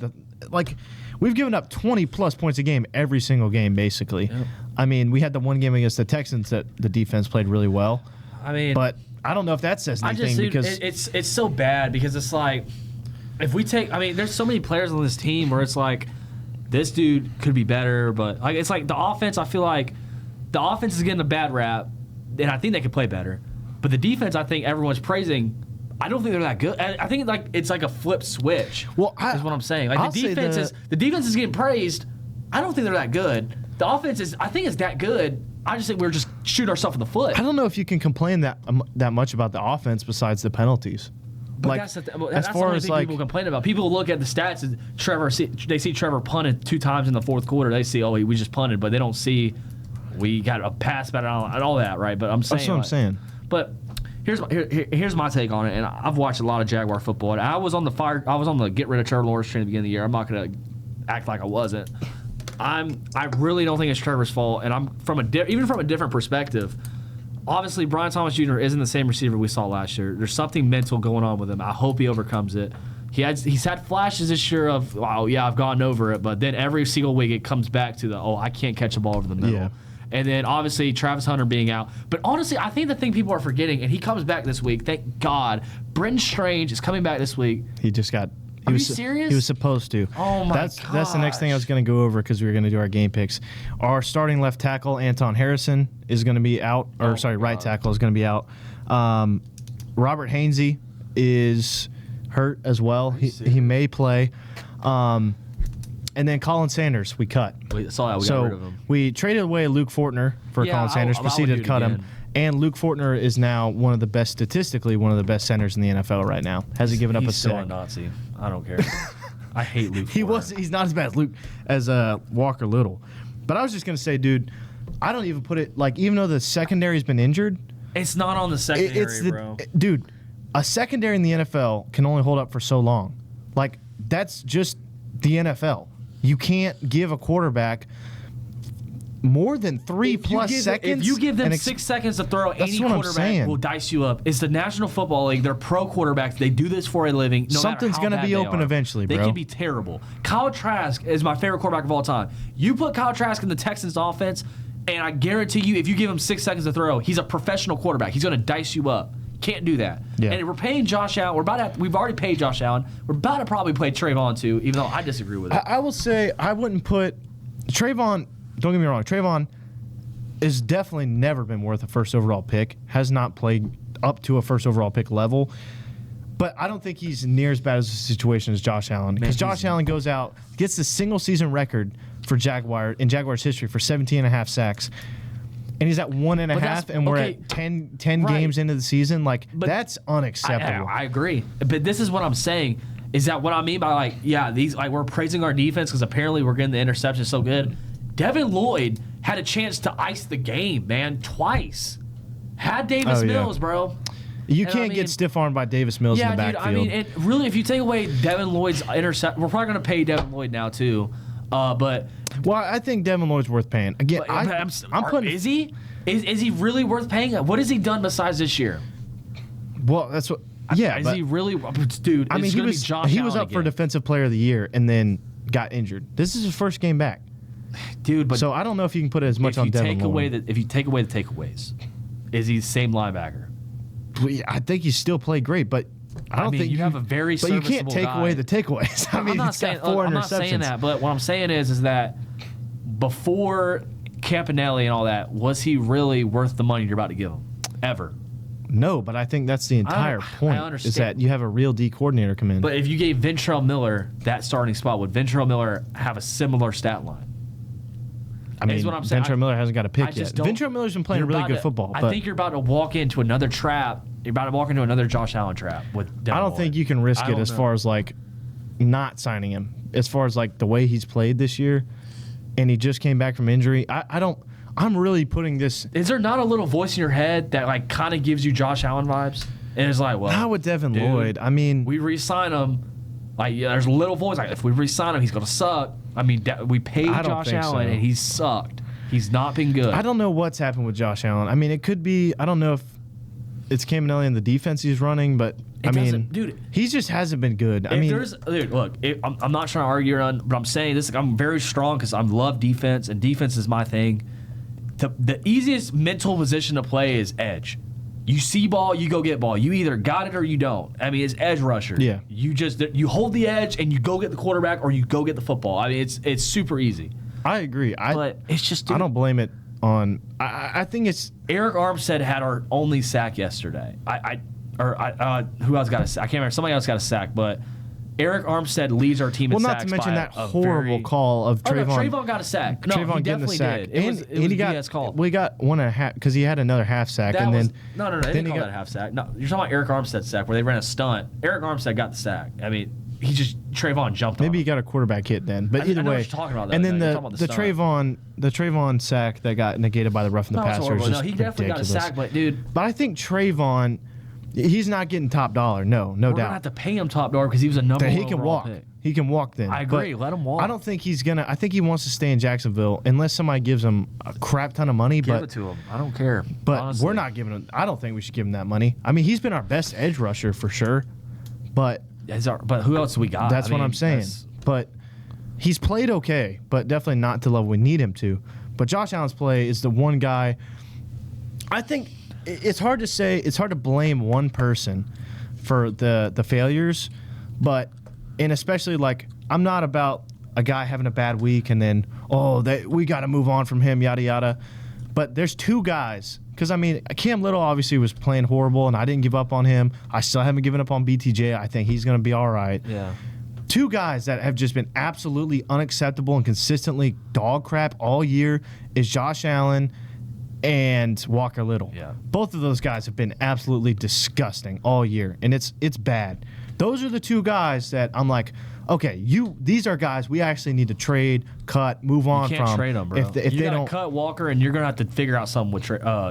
we've given up 20-plus points a game every single game, basically. Yep. I mean, we had the one game against the Texans that the defense played really well. I mean, but I don't know if that says anything because it's so bad because it's like if we take. I mean, there's so many players on this team where it's like this dude could be better, but like it's like the offense. I feel like the offense is getting a bad rap, and I think they could play better. But the defense, I think everyone's praising. I don't think they're that good. I think it's like a flip switch. Well, is what I'm saying. Like the defense is getting praised. I don't think they're that good. The offense is. I think it's that good. I just think we're just shoot ourselves in the foot. I don't know if you can complain that much about the offense besides the penalties. But like, that's the as far only as thing like people complain about. People look at the stats and they see Trevor punted 2 times in the fourth quarter. They see, we just punted, but they don't see we got a pass back and all that, right? But I'm saying that's what I'm saying. But here's my take on it, and I've watched a lot of Jaguar football. And I was on the get rid of Trevor Lawrence train at the beginning of the year. I'm not gonna act like I wasn't. I really don't think it's Trevor's fault, and I'm even from a different perspective. Obviously, Brian Thomas Jr. isn't the same receiver we saw last year. There's something mental going on with him. I hope he overcomes it. He's had flashes this year of, I've gotten over it, but then every single week it comes back to I can't catch a ball over the middle. Yeah. And then obviously Travis Hunter being out. But honestly, I think the thing people are forgetting, and he comes back this week, thank God, Brenton Strange is coming back this week. He just got... Are you serious? He was supposed to. Oh, my gosh. That's the next thing I was going to go over because we were going to do our game picks. Our starting left tackle, Anton Harrison, is going to be out. Right tackle is going to be out. Robert Hainsey is hurt as well. He may play. And then Colin Sanders, we cut. We saw that. We got rid of him. We traded away Luke Fortner for Colin Sanders, proceeded to cut him. And Luke Fortner is now statistically one of the best centers in the NFL right now. Hasn't given up a sack. He's still a Nazi. I don't care. I hate Luke Fortner. He's not as bad as Walker Little. But I was just going to say, dude, I don't even put it, even though the secondary's been injured. It's not on the secondary, bro. Dude, a secondary in the NFL can only hold up for so long. That's just the NFL. You can't give a quarterback more than 3+ seconds. If you give them 6 seconds to throw, any quarterback will dice you up. It's the National Football League. They're pro quarterbacks. They do this for a living. Something's going to be open eventually, bro. They can be terrible. Kyle Trask is my favorite quarterback of all time. You put Kyle Trask in the Texans offense, and I guarantee you, if you give him 6 seconds to throw, he's a professional quarterback. He's going to dice you up. Can't do that. Yeah. And we're paying Josh Allen. We've already paid Josh Allen. We're about to probably play Trayvon too, even though I disagree with it. I will say I wouldn't put Trayvon. Don't get me wrong. Trayvon has definitely never been worth a first overall pick. Has not played up to a first overall pick level. But I don't think he's near as bad as the situation as Josh Allen. Because Josh Allen goes out, gets the single season record for Jaguars history for 17.5 sacks. And he's at 1.5, and we're at 10 games into the season. That's unacceptable. I agree. But this is what I'm saying. Is that what I mean by we're praising our defense because apparently we're getting the interception so good. Devin Lloyd had a chance to ice the game, man, twice. Had Davis Mills, bro. You can't get stiff-armed by Davis Mills in the backfield. Dude, really, if you take away Devin Lloyd's intercept, we're probably going to pay Devin Lloyd now too. Well, I think Devin Lloyd's worth paying. Again, is he? Is he really worth paying? What has he done besides this year? Well, that's what. Yeah, is he really, dude? I mean, he was up for Defensive Player of the Year and then got injured. This is his first game back, dude. But so I don't know if you can put as much on Devin Lloyd. If you take away the takeaways, is he the same linebacker? I think he still played great, but. I don't think you have a very serviceable guy. But you can't take away the takeaways. I'm not saying that, but what I'm saying is that before Campanelli and all that, was he really worth the money you're about to give him? Ever? No, but I think that's the entire point. I understand. Is that you have a real D coordinator come in. But if you gave Ventrell Miller that starting spot, would Ventrell Miller have a similar stat line? I mean, what I'm saying. Ventrell Miller hasn't got a pick yet. Ventrell Miller's been playing really good football. I think you're about to walk into another trap. You're about to walk into another Josh Allen trap with Devin I don't Lloyd. think you can risk it as far as not signing him. As far as the way he's played this year, and he just came back from injury. I'm really putting this. Is there not a little voice in your head that kind of gives you Josh Allen vibes? And it's not with Devin Lloyd. I mean, we re-sign him. There's a little voice if we re-sign him, he's gonna suck. I mean, we paid Josh Allen and he's sucked. He's not been good. I don't know what's happened with Josh Allen. I mean, it could be. I don't know if it's Campanelli and the defense he's running, but dude, he just hasn't been good. Look, I'm not trying to argue on, but I'm saying this. I'm very strong because I love defense, and defense is my thing. The easiest mental position to play is edge. You see ball, you go get ball. You either got it or you don't. I mean, it's edge rusher. Yeah. You hold the edge and you go get the quarterback or you go get the football. I mean, it's super easy. I agree. But it's just. I don't blame it I think it's Eric Armstead had our only sack yesterday. Who else got a sack? I can't remember. Somebody else got a sack, but Eric Armstead leads our team in well, sacks. not to mention by that a horrible very, call of Trayvon. No, Trayvon got a sack. No, Trayvon he getting the definitely sack. did. It was he got BS call. We got 1.5 because he had another half sack, That and was, then no, they then didn't he call got- that a half sack. No, you're talking about Eric Armstead's sack where they ran a stunt. Eric Armstead got the sack. I mean, Trayvon jumped on maybe he him. got a quarterback hit then. But I either know what way, you're talking about, though. and then No, you're the talking about the Trayvon sack that got negated by the roughing the No, it's passer horrible. is No, just he definitely ridiculous. got a sack, but dude, But I think Trayvon, he's not getting top dollar. No we're gonna doubt. have to pay him top dollar because he was a number That one he can overall walk. pick. He can walk then. I agree. But Let him walk. I don't think he's gonna. I think he wants to stay in Jacksonville unless somebody gives him a crap ton of money. Give but it to him. I don't care. but honestly. we're not giving him. I don't think we should give him that money. I mean, he's been our best edge rusher for sure. But But who else do we got? that's I what mean, I'm saying. that's- But he's played okay, but definitely not to the level we need him to. But Josh Allen's play is the one guy. I think it's hard to say. It's hard to blame one person for the failures, but and especially like I'm not about a guy having a bad week and then we got to move on from him, yada yada. But there's two guys. Because, I mean, Cam Little obviously was playing horrible, and I didn't give up on him. I still haven't given up on BTJ. I think he's going to be all right. Yeah. Two guys that have just been absolutely unacceptable and consistently dog crap all year is Josh Allen and Walker Little. Yeah. Both of those guys have been absolutely disgusting all year, and it's bad. Those are the two guys that I'm like, okay, these are guys we actually need to trade, cut, move on You can't from. trade them, bro. If they you gotta don't cut Walker, and you're gonna have to figure out something with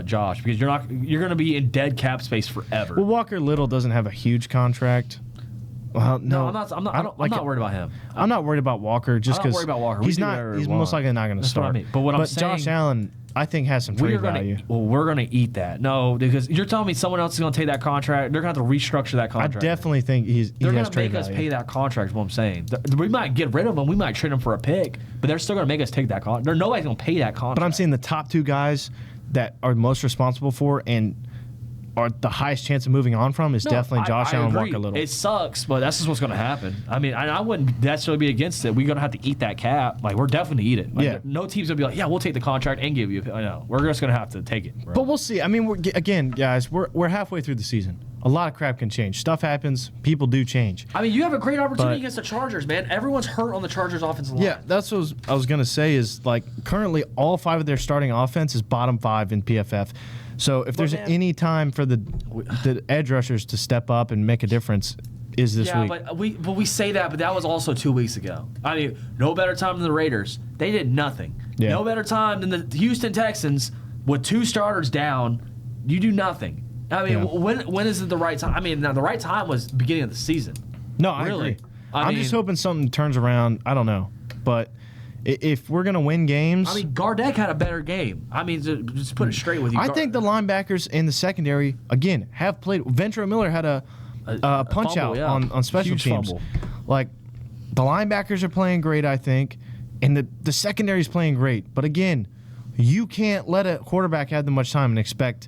Josh because you're gonna be in dead cap space forever. Well, Walker Little doesn't have a huge contract. Well, no, I'm not worried about him. I'm not worried about Walker just I'm not because worried about Walker. We he's do not. whatever we He's want. most likely not going to That's what I start. mean. But what I'm saying- Josh Allen, I think, has some trade value. We're gonna eat that. No, because you're telling me someone else is gonna take that contract. They're gonna have to restructure that I contract. definitely think he They're has gonna trade make us value. pay that contract. Is what I'm saying. We might get rid of him. We might trade him for a pick, but they're still gonna make us take that contract. Nobody's gonna pay that contract. But I'm saying the top two guys that are most responsible for and are the highest chance of moving on from is definitely Josh Allen and agree. Walker Little. It sucks, but that's just what's going to happen. I mean, I wouldn't necessarily be against it. We're going to have to eat that cap. Like, we're definitely eat it. Like, Yeah. No team's going to be like, yeah, we'll take the contract and give you. I know. We're just going to have to take it. Bro. But we'll see. I mean, again, guys, we're halfway through the season. A lot of crap can change. Stuff happens. People do change. I mean, you have a great opportunity But- against the Chargers, man. Everyone's hurt on the Chargers offensive line. Yeah, that's what I was going to say is, like, currently all 5 of their starting offense is bottom 5 in PFF. So if there's man- any time for the edge rushers to step up and make a difference is this week. but we say that, but that was also 2 weeks ago. I mean, no better time than the Raiders. They did nothing. Yeah. No better time than the Houston Texans with 2 starters down. You do nothing. I mean, Yeah. when is it the right time? I mean, now the right time was beginning of the season. No, I Really? agree. I I'm just mean- hoping something turns around. I don't know. But if we're going to win games, I mean, Gardeck had a better game. I mean, just put it straight with you. I think the linebackers in the secondary, again, have played. Ventura Miller had a punch fumble, out yeah. on special Huge teams. fumble. Like, the linebackers are playing great, I think, and the secondary is playing great. But again, you can't let a quarterback have that much time and expect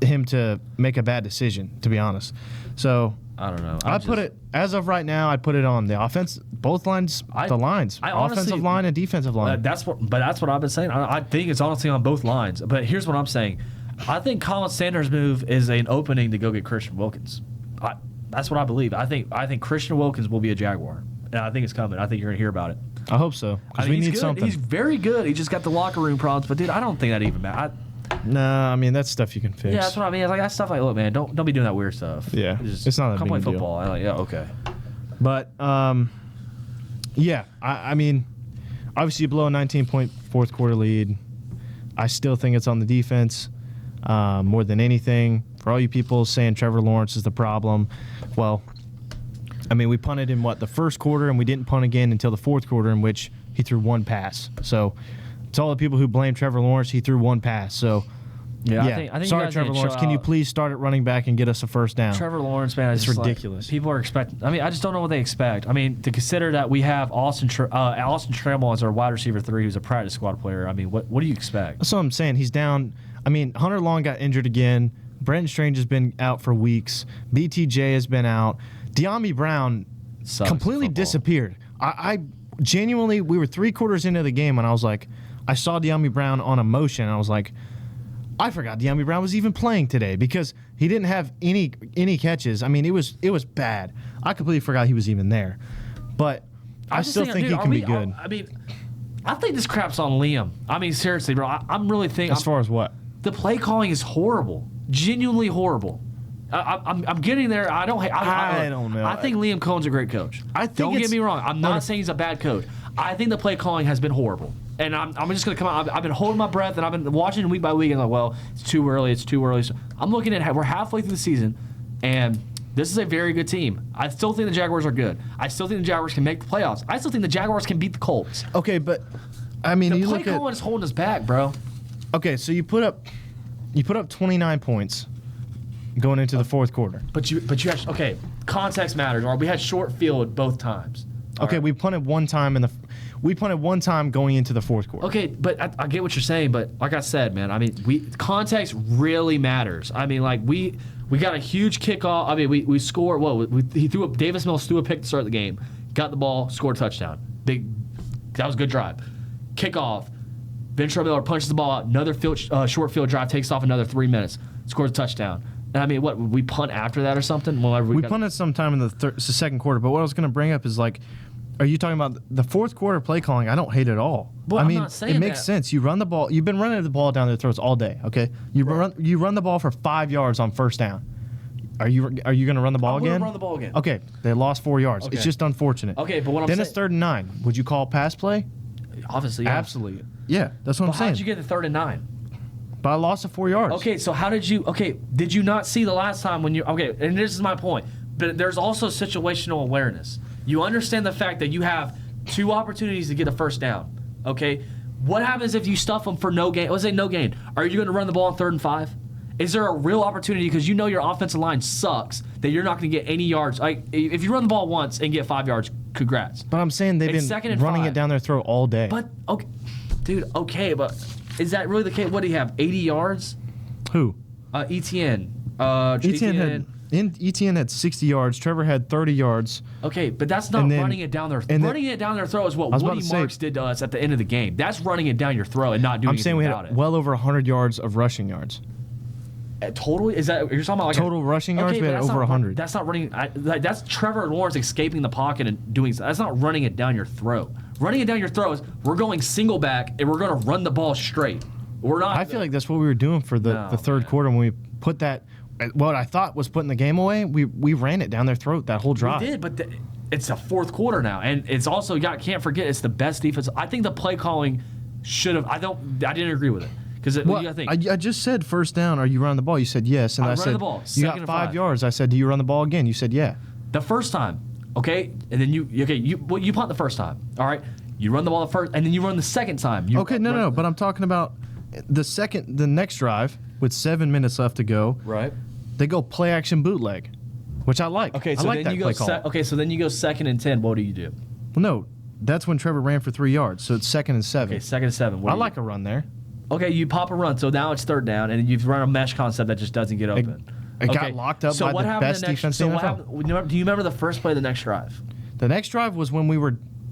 him to make a bad decision, to be honest. So I don't know. I put it, as of right now, I'd put it on the offense, both lines, the lines, I honestly- offensive line and defensive line. That's what I've been saying. I think it's honestly on both lines. But here's what I'm saying. I think Colin Sanders' move is an opening to go get Christian Wilkins. That's what I believe. I think Christian Wilkins will be a Jaguar, and I think it's coming. I think you're gonna hear about it. I hope so, I because think we he's need good. something. He's very good. He just got the locker room problems. But dude, I don't think that even matters. Nah, I mean, that's stuff you can fix. Yeah, that's what I mean. It's like that stuff. Like, look, man, don't be doing that weird stuff. Yeah, Just it's not that come big play a deal. football. I'm like, yeah, okay. But, yeah, I mean, obviously you blow a 19-point fourth quarter lead. I still think it's on the defense more than anything. For all you people saying Trevor Lawrence is the problem, well, I mean, we punted in, the first quarter, and we didn't punt again until the fourth quarter, in which he threw one pass. So, to all the people who blame Trevor Lawrence, he threw one pass. So, Yeah, yeah, I think you sorry, guys Trevor need to Lawrence. chill Can you out. please start at running back and get us a first down? Trevor Lawrence, man, It's ridiculous. People are expecting. I mean, I just don't know what they expect. I mean, to consider that we have Austin Trammell as our wide receiver 3, who's a practice squad player. I mean, what do you expect? That's what I'm saying. He's down. I mean, Hunter Long got injured again. Brenton Strange has been out for weeks. BTJ has been out. De'Ami Brown Sucks completely football. disappeared. I genuinely, we were 3 quarters into the game, and I was like, I saw De'Ami Brown on a motion, and I was like, I forgot De'Ami Brown was even playing today because he didn't have any catches. I mean, it was bad. I completely forgot he was even there. But I still think he can be good. I mean, I think this crap's on Liam. I mean, seriously, bro. I'm really thinking. As far as what? The play calling is horrible. Genuinely horrible. I'm getting there. I don't know. I think Liam Cohen's a great coach. Don't get me wrong. I'm not saying he's a bad coach. I think the play calling has been horrible. And I'm just going to come out. I've been holding my breath, and I've been watching week by week, and like, well, it's too early. So I'm looking at we're halfway through the season, and this is a very good team. I still think the Jaguars are good. I still think the Jaguars can make the playoffs. I still think the Jaguars can beat the Colts. Okay, but I mean, the play calling is holding us back, bro. Okay, so you put up 29 points going into the fourth quarter. But you actually, okay, context matters. Or we had short field both times. Okay, we punted one time going into the fourth quarter. Okay, but I get what you're saying, but like I said, man, I mean, context really matters. I mean, like we got a huge kickoff. I mean, we scored. Davis Mills threw a pick to start the game, got the ball, scored a touchdown. That was a good drive. Kickoff. Ventrell Miller punches the ball out. Another short field drive takes off another 3 minutes, scores a touchdown. And I mean, what we punt after that or something? We punted sometime in the second quarter. But what I was going to bring up is like, are you talking about the fourth quarter play calling? I don't hate it at all. Well, I mean, I'm not saying it makes sense. You run the ball. You've been running the ball down their throats all day. Okay, you run the ball for 5 yards on first down. Are you going to run the ball again? Run the ball again. Okay, they lost 4 yards. Okay. It's just unfortunate. Okay, but what I'm saying, saying, it's 3rd and 9. Would you call pass play? Obviously, yeah. Absolutely. Yeah, that's what I'm saying. How did you get the 3rd and 9? But I lost the 4 yards. Okay, so how did you? Okay, did you not see the last time when you? Okay, and this is my point. But there's also situational awareness. You understand the fact that you have 2 opportunities to get a first down. Okay, what happens if you stuff them for no gain? Let's say no gain. Are you going to run the ball on 3rd and 5? Is there a real opportunity because you know your offensive line sucks that you're not going to get any yards? Like if you run the ball once and get 5 yards, congrats. But I'm saying they've been running it down their throat all day. But okay, dude. Okay, but is that really the case? What do you have? 80 yards? Who? ETN. Etienne had 60 yards. Trevor had 30 yards. Okay, but that's not running it down their throat. Running it down their throat is what Woody Marks did to us at the end of the game. That's running it down your throat and not doing anything about it. I'm saying we had well over 100 yards of rushing yards. Total? Is that you're talking about? Like total rushing yards? We had over 100. That's not running. That's Trevor Lawrence escaping the pocket and doing. That's not running it down your throat. Running it down your throat is we're going single back and we're going to run the ball straight. We're not. I feel like that's what we were doing for the third quarter when we put that. What I thought was putting the game away. We ran it down their throat that whole drive. We did, but it's a fourth quarter now, and it's also can't forget it's the best defense. I think the play calling should have. I didn't agree with it. I just said first down. Are you running the ball? You said yes, and I said the ball. You got 5 yards. I said, do you run the ball again? You said yeah. The first time, okay, and then you punt the first time. All right, you run the ball the first, and then you run the second time. No. But I'm talking about the next drive with 7 minutes left to go. Right. They go play action bootleg, which I like. Okay, so then you go. So then you go 2nd and 10. What do you do? Well, no, that's when Trevor ran for 3 yards. So it's 2nd and 7. Okay, 2nd and 7. I like a run there. Okay, you pop a run, so now it's 3rd down, and you've run a mesh concept that just doesn't get open. It got locked up by the best defense in the NFL. Do you remember the first play of the next drive? The next drive was when we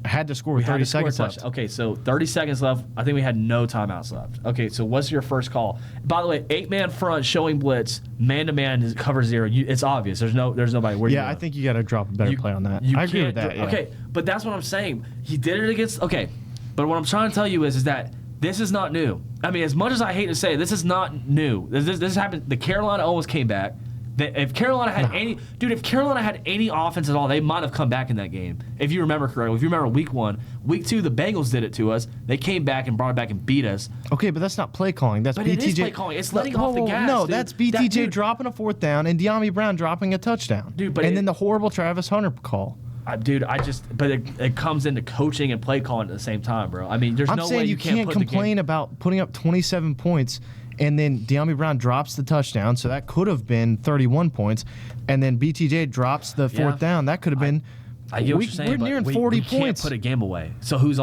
had to score with 30 seconds left. Okay, so 30 seconds left. I think we had no timeouts left. Okay, so what's your first call? By the way, 8-man front showing blitz, man-to-man cover 0. It's obvious. There's nobody. I think you got to drop a better play on that. I agree with that. Okay, but that's what I'm saying. He did it against. Okay, but what I'm trying to tell you is that this is not new. I mean, as much as I hate to say it, this is not new. This happened. The Carolina almost came back. If Carolina had if Carolina had any offense at all, they might have come back in that game. If you remember correctly, if you remember week 1, week 2, the Bengals did it to us. They came back and brought it back and beat us. Okay, but that's not play calling. That's BTJ. It is play calling. It's letting off the gas. No, that's BTJ dropping a 4th down and De'Ami Brown dropping a touchdown. Then the horrible Travis Hunter call. But it comes into coaching and play calling at the same time, bro. I mean, I'm saying you can't complain about putting up 27 points and then De'Ami Brown drops the touchdown, so that could have been 31 points, and then BTJ drops the 4th down. That could have been. I get what you're saying, we're nearing 40 points. We can't put a game away. So who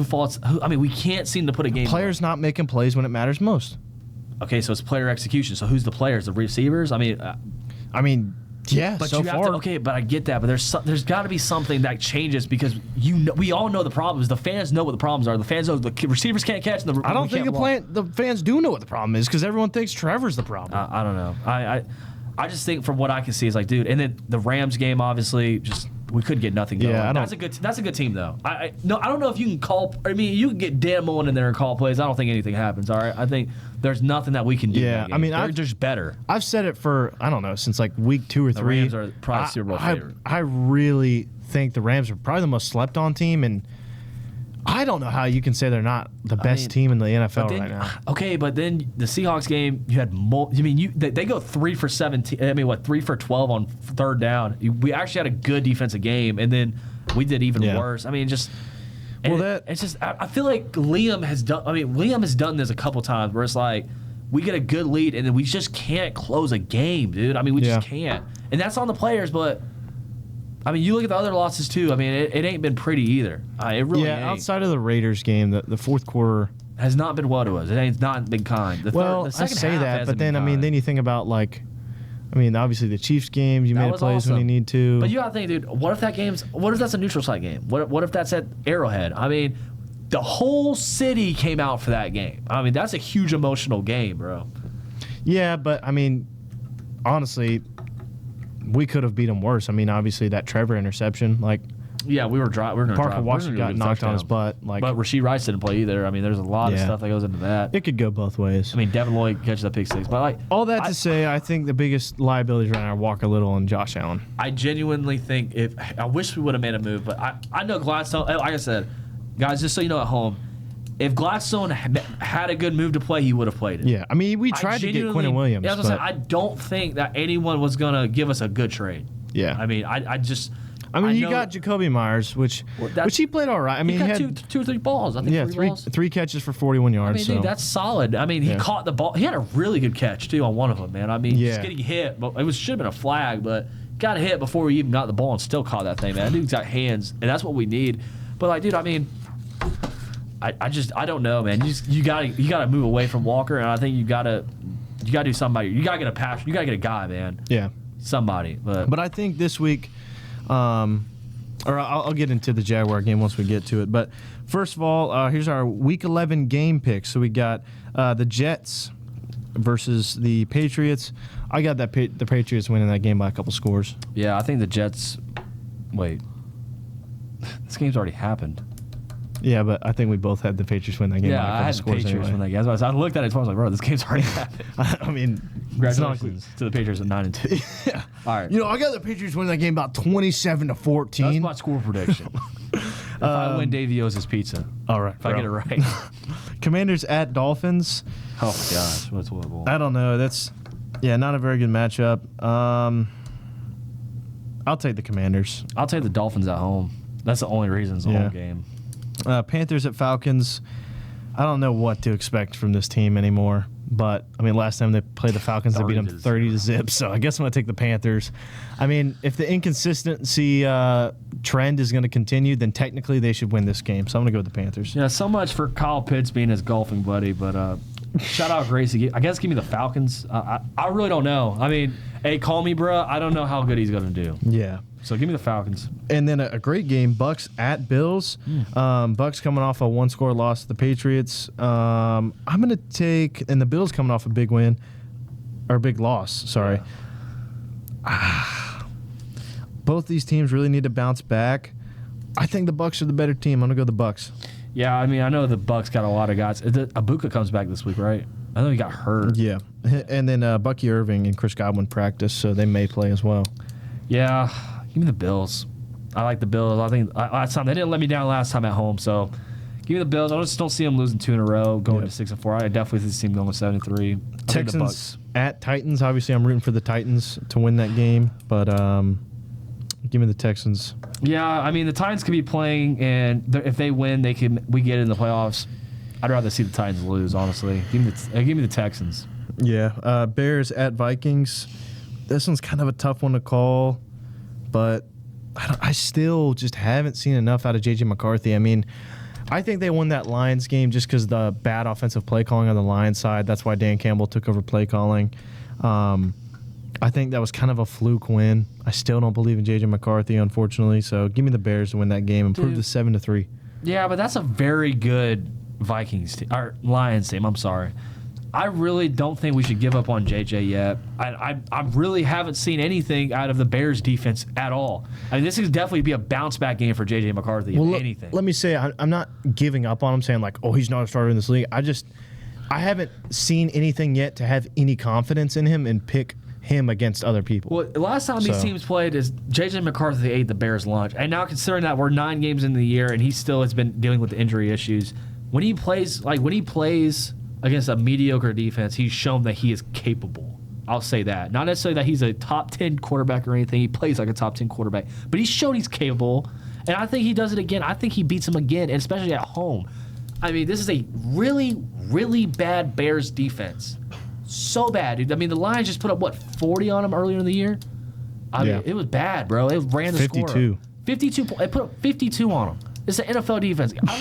faults? I mean, we can't seem to put a game. Players not making plays when it matters most. Okay, so it's player execution. So who's the players? The receivers? I mean, Yeah, But so you have far. to, okay, but I get that. But there's got to be something that changes because we all know the problems. The fans know what the problems are. The fans know the receivers can't catch. And I don't think the fans do know what the problem is because everyone thinks Trevor's the problem. I don't know. I just think from what I can see, it's like, dude. And then the Rams game, obviously, just we could get nothing going. Yeah, that's a good team though. I don't know if you can call. I mean, you can get Dan Mullen in there and call plays. I don't think anything happens. All right, I think there's nothing that we can do. Yeah, in that game. I mean, they're just better. I've said it for, I don't know, since like week 2 or 3. The Rams are probably Super Bowl favorite. I really think the Rams are probably the most slept on team, and I don't know how you can say they're not the best team in the NFL right now. Okay, but then the Seahawks game, you had they go 3 for 17. I mean, 3 for 12 on third down. We actually had a good defensive game, and then we did even worse. I mean, just. It's just I feel like Liam has done this a couple times where it's like we get a good lead and then we just can't close a game, dude. I mean, we just can't, and that's on the players. But I mean, you look at the other losses too. I mean, it ain't been pretty either. It really ain't. Outside of the Raiders game, the fourth quarter has not been what it was. It ain't not been kind. I say that, but then I mean, then you think about like. I mean, obviously the Chiefs games, you made plays when you need to. But you got to think, dude, what if that's a neutral site game? What if that's at Arrowhead? I mean, the whole city came out for that game. I mean, that's a huge emotional game, bro. Yeah, but I mean, honestly, we could have beat them worse. I mean, obviously that Trevor interception, like. Yeah, we were driving. Parker Washington got knocked on his butt. Like, but Rasheed Rice didn't play either. I mean, there's a lot of stuff that goes into that. It could go both ways. I mean, Devin Lloyd catches that pick 6. But like all that to say, I think the biggest liabilities right now are Walker Little and Josh Allen. I genuinely think I wish we would have made a move, but I know Gladstone. Like I said, guys, just so you know at home, if Gladstone had a good move to play, he would have played it. Yeah, I mean, we tried to get Quinnen Williams. Yeah, I don't think that anyone was gonna give us a good trade. Yeah, I mean, I mean, you got Jacoby Myers, which he played all right. I mean, he had 2 or 3 balls. I think three catches for 41 yards. I mean, dude, that's solid. I mean, he caught the ball. He had a really good catch too on one of them, man. I mean, just getting hit, but should have been a flag, but got hit before he even got the ball and still caught that thing, man. That dude's got hands, and that's what we need. But like, dude, I mean, I don't know, man. You gotta move away from Walker, and I think you gotta do somebody. You gotta get a pass. You gotta get a guy, man. Yeah, somebody. But I think this week. Or I'll get into the Jaguar game once we get to it. But first of all, here's our Week 11 game picks. So we got the Jets versus the Patriots. I got the Patriots winning that game by a couple scores. Yeah, I think the Jets. Wait, this game's already happened. Yeah, but I think we both had the Patriots win that game. Yeah, I had the Patriots win that game. I looked at it twice. I was like, bro, this game's already happened. I mean, congratulations to the Patriots at 9-2. Yeah. All right. You know, I got the Patriots winning that game about 27-14. That's my score prediction. If I win, Davey owes his pizza. All right. If I get it right. Commanders at Dolphins. Oh my gosh, what's horrible. I don't know. That's not a very good matchup. I'll take the Commanders. I'll take the Dolphins at home. That's the only reason it's a home game. Panthers at Falcons. I don't know what to expect from this team anymore. But, I mean, last time they played the Falcons, they beat them 30-0. So I guess I'm going to take the Panthers. I mean, if the inconsistency trend is going to continue, then technically they should win this game. So I'm going to go with the Panthers. Yeah, so much for Kyle Pitts being his golfing buddy. But shout out Gracie. I guess give me the Falcons. I really don't know. I mean, hey, call me, bro. I don't know how good he's going to do. Yeah. So give me the Falcons. And then a great game, Bucks at Bills. Bucks coming off a 1-score loss to the Patriots. I'm going to take, and the Bills coming off a big win, or a big loss, sorry. Yeah. Both these teams really need to bounce back. I think the Bucks are the better team. I'm going to go the Bucks. Yeah, I mean, I know the Bucks got a lot of guys. Ibuka comes back this week, right? I know he got hurt. Yeah. And then Bucky Irving and Chris Godwin practice, so they may play as well. Yeah. Give me the Bills. I like the Bills. I think last time they didn't let me down last time at home, so give me the Bills. I just don't see them losing 2 in a row, going to 6-4. I definitely see this team going with 7-3. Texans at Titans. Obviously, I'm rooting for the Titans to win that game, but give me the Texans. Yeah, I mean the Titans could be playing, and if they win, we get in the playoffs. I'd rather see the Titans lose, honestly. Give me the Texans. Yeah, Bears at Vikings. This one's kind of a tough one to call. But I still just haven't seen enough out of J.J. McCarthy. I mean, I think they won that Lions game just because the bad offensive play calling on the Lions side. That's why Dan Campbell took over play calling. I I think that was kind of a fluke win. I still don't believe in J.J. McCarthy, unfortunately. So give me the Bears to win that game. Improve to 7-3. Yeah, but that's a very good Vikings team, or Lions team. I'm sorry. I really don't think we should give up on JJ yet. I really haven't seen anything out of the Bears defense at all. I mean, this could definitely be a bounce back game for JJ McCarthy. If anything. Let me say, I'm not giving up on him, saying like, oh, he's not a starter in this league. I haven't seen anything yet to have any confidence in him and pick him against other people. Well, the last time these teams played is JJ McCarthy ate the Bears' lunch. And now considering that we're 9 games into the year and he still has been dealing with the injury issues, when he plays against a mediocre defense, he's shown that he is capable. I'll say that. Not necessarily that he's a top 10 quarterback or anything. He plays like a top 10 quarterback. But he's shown he's capable. And I think he does it again. I think he beats him again, and especially at home. I mean, this is a really, really bad Bears defense. So bad, dude. I mean, the Lions just put up, 40 on them earlier in the year? I mean, it was bad, bro. They ran the 52. score. 52. They put up 52 on them. It's an NFL defense. I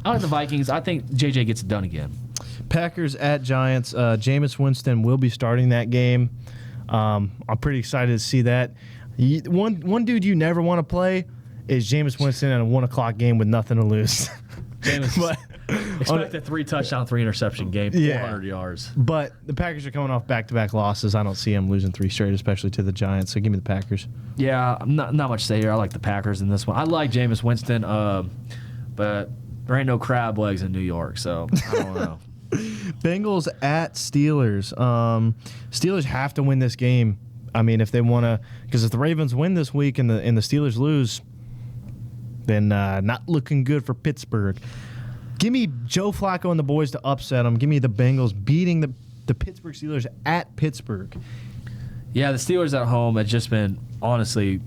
like the Vikings. I think JJ gets it done again. Packers at Giants. Jameis Winston will be starting that game. I'm pretty excited to see that. One dude you never want to play is Jameis Winston in a 1 o'clock game with nothing to lose. Jameis, expect a 3 touchdown, 3 interception game, 400 yards. But the Packers are coming off back-to-back losses. I don't see them losing 3 straight, especially to the Giants. So give me the Packers. Yeah, not much to say here. I like the Packers in this one. I like Jameis Winston, but there ain't no crab legs in New York, so I don't know. Bengals at Steelers. Steelers have to win this game. I mean, if they want to, because if the Ravens win this week and the Steelers lose, then not looking good for Pittsburgh. Give me Joe Flacco and the boys to upset them. Give me the Bengals beating the Pittsburgh Steelers at Pittsburgh. Yeah, the Steelers at home have just been, honestly,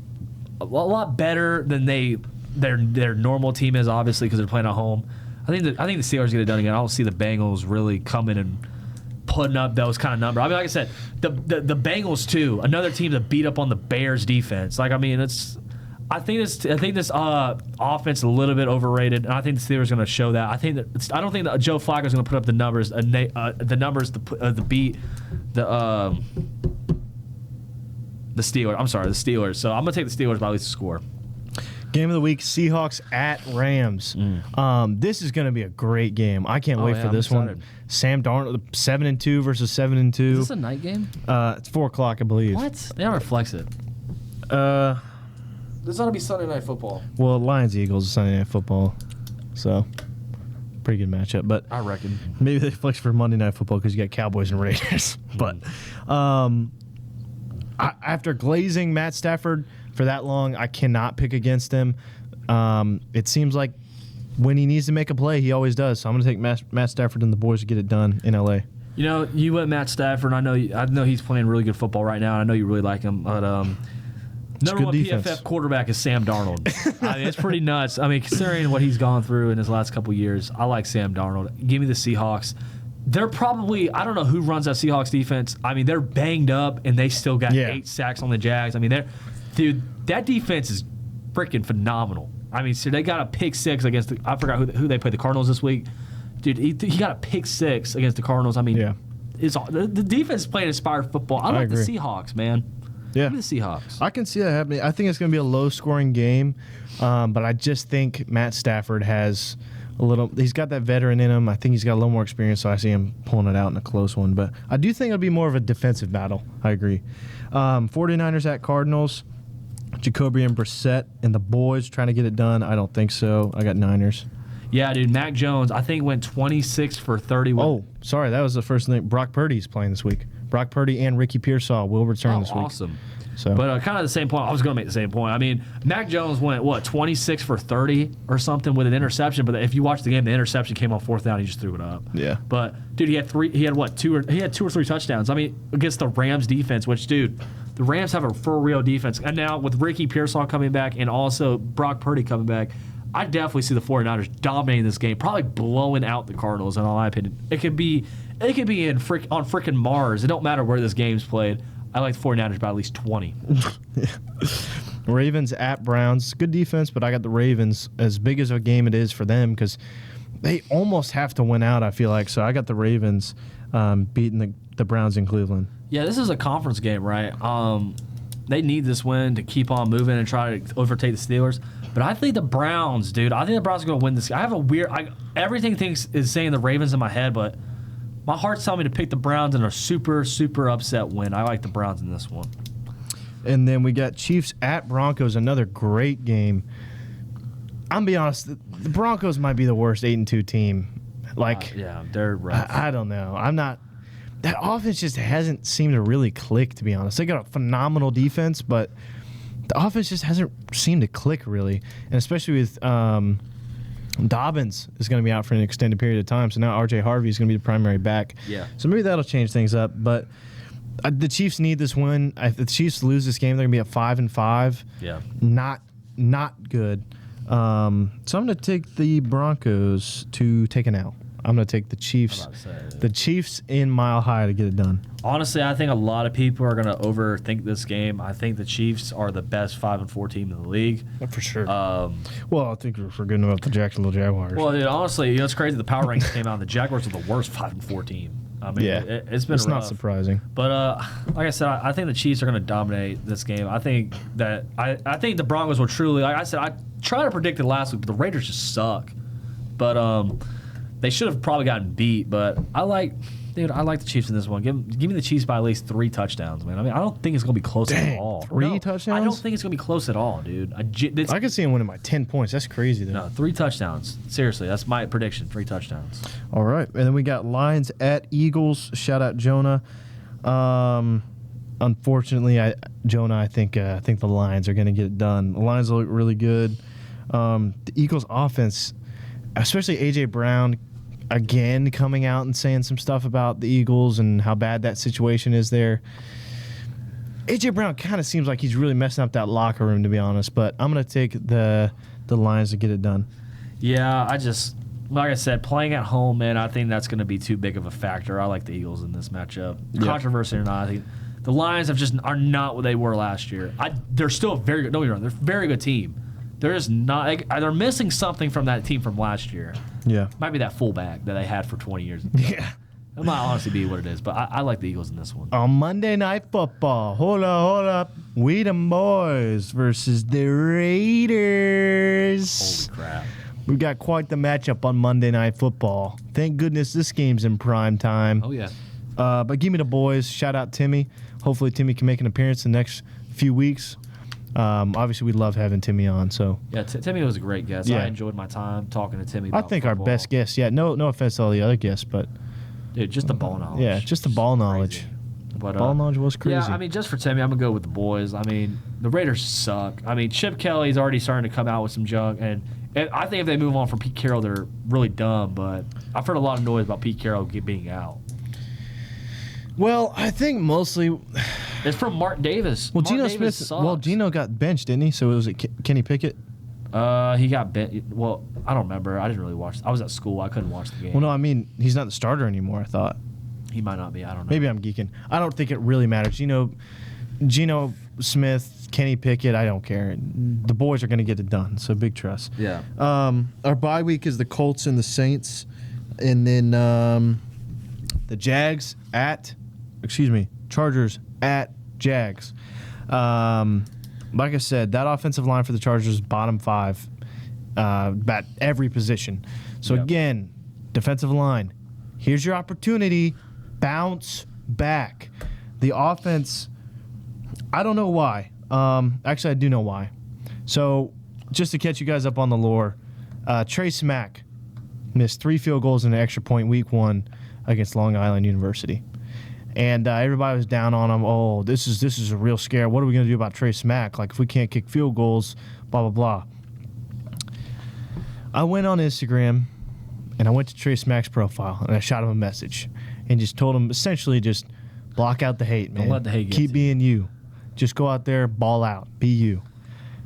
a lot better than their normal team is, obviously, because they're playing at home. I think the Steelers get it done again. I don't see the Bengals really coming and putting up those kind of numbers. I mean, like I said, the Bengals too, another team that beat up on the Bears defense. Like, I mean, I think this offense is a little bit overrated, and I think the Steelers are going to show that. I don't think that Joe Flacco is going to put up the numbers to beat the Steelers. I'm sorry, the Steelers. So I'm going to take the Steelers by at least a score. Game of the week, Seahawks at Rams. This is going to be a great game. I can't wait for this one. Sam Darnold, 7-2 versus 7-2. Is this a night game? It's 4 o'clock, I believe. What? They never flex it. This ought to be Sunday Night Football. Well, Lions-Eagles is Sunday Night Football, so pretty good matchup. But I reckon. Maybe they flex for Monday Night Football because you got Cowboys and Raiders. But after glazing Matt Stafford for that long, I cannot pick against him. It seems like when he needs to make a play, he always does. So I'm going to take Matt Stafford and the boys to get it done in L.A. You know, you went Matt Stafford. I know he's playing really good football right now. I know you really like him. But number one PFF quarterback is Sam Darnold. I mean, it's pretty nuts. I mean, considering what he's gone through in his last couple years, I like Sam Darnold. Give me the Seahawks. They're probably, I don't know who runs that Seahawks defense. I mean, they're banged up, and they still got 8 sacks on the Jags. I mean, that defense is freaking phenomenal. I mean, so they got a pick 6 against I forgot who they played, the Cardinals this week. Dude, he got a pick 6 against the Cardinals. I mean, the defense is playing inspired football. I like the Seahawks, man. Yeah. Give me the Seahawks. I can see that happening. I think it's going to be a low-scoring game, but I just think Matt Stafford has he's got that veteran in him. I think he's got a little more experience, so I see him pulling it out in a close one. But I do think it'll be more of a defensive battle. I agree. 49ers at Cardinals. Jacoby and Brissett and the boys trying to get it done. I don't think so. I got Niners. Yeah, dude. Mac Jones, I think, went 26 for 30. Oh, sorry. That was the first name. Brock Purdy's playing this week. Brock Purdy and Ricky Pearsall will return this week. Awesome. So, but kind of the same point. I was going to make the same point. I mean, Mac Jones went, 26 for 30 or something with an interception. But if you watch the game, the interception came on 4th down. He just threw it up. Yeah. But, dude, he had 2 or 3 touchdowns. I mean, against the Rams defense, which, dude, the Rams have a for real defense. And now with Ricky Pearsall coming back and also Brock Purdy coming back, I definitely see the 49ers dominating this game, probably blowing out the Cardinals, in my opinion. It could be on freaking Mars. It don't matter where this game's played. I like the 49ers by at least 20. Ravens at Browns. Good defense, but I got the Ravens. As big as a game it is for them, because they almost have to win out, I feel like. So I got the Ravens beating the Browns in Cleveland. Yeah, this is a conference game, right? They need this win to keep on moving and try to overtake the Steelers. But I think the Browns, dude. I think the Browns are going to win this. I have a weird. Everything is saying the Ravens in my head, but my heart's telling me to pick the Browns in a super, super upset win. I like the Browns in this one. And then we got Chiefs at Broncos, another great game. I'm be honest, the Broncos might be the worst 8-2 team. Yeah, they're rough. I don't know. I'm not. That offense just hasn't seemed to really click, to be honest. They got a phenomenal defense, but the offense just hasn't seemed to click really, and especially with Dobbins is going to be out for an extended period of time, so now R.J. Harvey is going to be the primary back. Yeah. So maybe that'll change things up, but the Chiefs need this win. If the Chiefs lose this game, they're going to be at 5-5. Yeah. Not good. So I'm going to take the Broncos to take an L. I'm going to take the Chiefs. The Chiefs in Mile High to get it done. Honestly, I think a lot of people are going to overthink this game. I think the Chiefs are the best 5-4 team in the league. For sure. Well, I think we're forgetting about the Jacksonville Jaguars. Well, honestly, it's crazy. The power rankings came out, and the Jaguars are the worst 5-4 team. I mean, yeah, it's been it's rough. not surprising. But like I said, I think the Chiefs are going to dominate this game. I think that I think the Broncos will truly. Like I said, I tried to predict it last week, but the Raiders just suck. But they should have probably gotten beat. But I like the Chiefs in this one. Give me the Chiefs by at least 3 touchdowns, man. I mean, I don't think it's going to be close at all. 3 touchdowns? I don't think it's going to be close at all, dude. I could see him winning by 10 points. That's crazy, though. No, 3 touchdowns. Seriously, that's my prediction. 3 touchdowns. All right, and then we got Lions at Eagles. Shout out Jonah. Unfortunately, Jonah, I think the Lions are going to get it done. The Lions look really good. The Eagles' offense, especially A.J. Brown, again coming out and saying some stuff about the Eagles and how bad that situation is there. A.J. Brown kind of seems like he's really messing up that locker room, to be honest. But I'm going to take the Lions to get it done. Yeah, like I said, playing at home, man, I think that's going to be too big of a factor. I like the Eagles in this matchup. Yep. Controversy or not, I think the Lions are not what they were last year. They're still a very good. Don't get me wrong, they're a very good team. They're missing something from that team from last year. Yeah. Might be that fullback that they had for 20 years. Yeah. It might honestly be what it is, but I like the Eagles in this one. On Monday Night Football, hold up, we the boys versus the Raiders. Holy crap. We've got quite the matchup on Monday Night Football. Thank goodness this game's in prime time. Oh, yeah. But give me the boys. Shout out Timmy. Hopefully Timmy can make an appearance in the next few weeks. Obviously, we love having Timmy on. So Yeah, Timmy was a great guest. Yeah. I enjoyed my time talking to Timmy I about think football. our best guest. Yeah, no offense to all the other guests, but Dude, just the ball knowledge. yeah, just the ball Crazy. knowledge. But, Ball knowledge was crazy. Yeah, I mean, just for Timmy, I'm going to go with the boys. I mean, the Raiders suck. I mean, Chip Kelly's already starting to come out with some junk, and I think if they move on from Pete Carroll, they're really dumb, but I've heard a lot of noise about Pete Carroll being out. Well, I think mostly. It's from Mark Davis. Well, Mark Geno Davis Smith. sucks. Well, Geno got benched, didn't he? So was it Kenny Pickett? He got bent. Well, I don't remember. I didn't really watch. I was at school. I couldn't watch the game. Well, no, I mean he's not the starter anymore. I thought. He might not be. I don't know. Maybe I'm geeking. I don't think it really matters. Geno Smith, Kenny Pickett. I don't care. The boys are going to get it done. So big trust. Yeah. Our bye week is the Colts and the Saints, and then the Chargers at Jags. Like I said, that offensive line for the Chargers is bottom 5, at every position. So Yep. again, defensive line. Here's your opportunity. Bounce back. The offense, I don't know why. Actually, I do know why. So, just to catch you guys up on the lore, Trey Smack missed 3 field goals and an extra point week 1 against Long Island University. And everybody was down on him. Oh, this is a real scare. What are we going to do about Trey Smack? Like, if we can't kick field goals, blah, blah, blah. I went on Instagram, and I went to Trey Smack's profile, and I shot him a message and just told him, essentially, just block out the hate, man. Don't let the hate get Keep to being you. Just go out there, ball out, be you.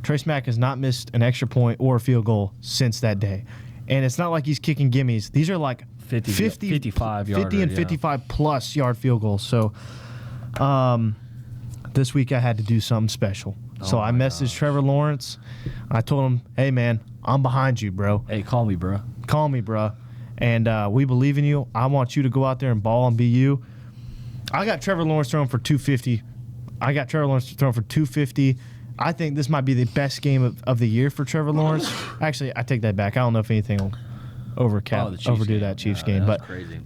Trey Smack has not missed an extra point or a field goal since that day. And it's not like he's kicking gimmies. These are like 55 yarder, 50 and 55 plus yard field goals. So this week I had to do something special. So I messaged Trevor Lawrence. I told him, hey, man, I'm behind you, bro. Hey, call me, bro. Call me, bro. And we believe in you. I want you to go out there and ball and be you. I got Trevor Lawrence throwing for 250. I think this might be the best game of the year for Trevor Lawrence. Actually, I take that back. I don't know if anything will overdo that Chiefs game, but crazy.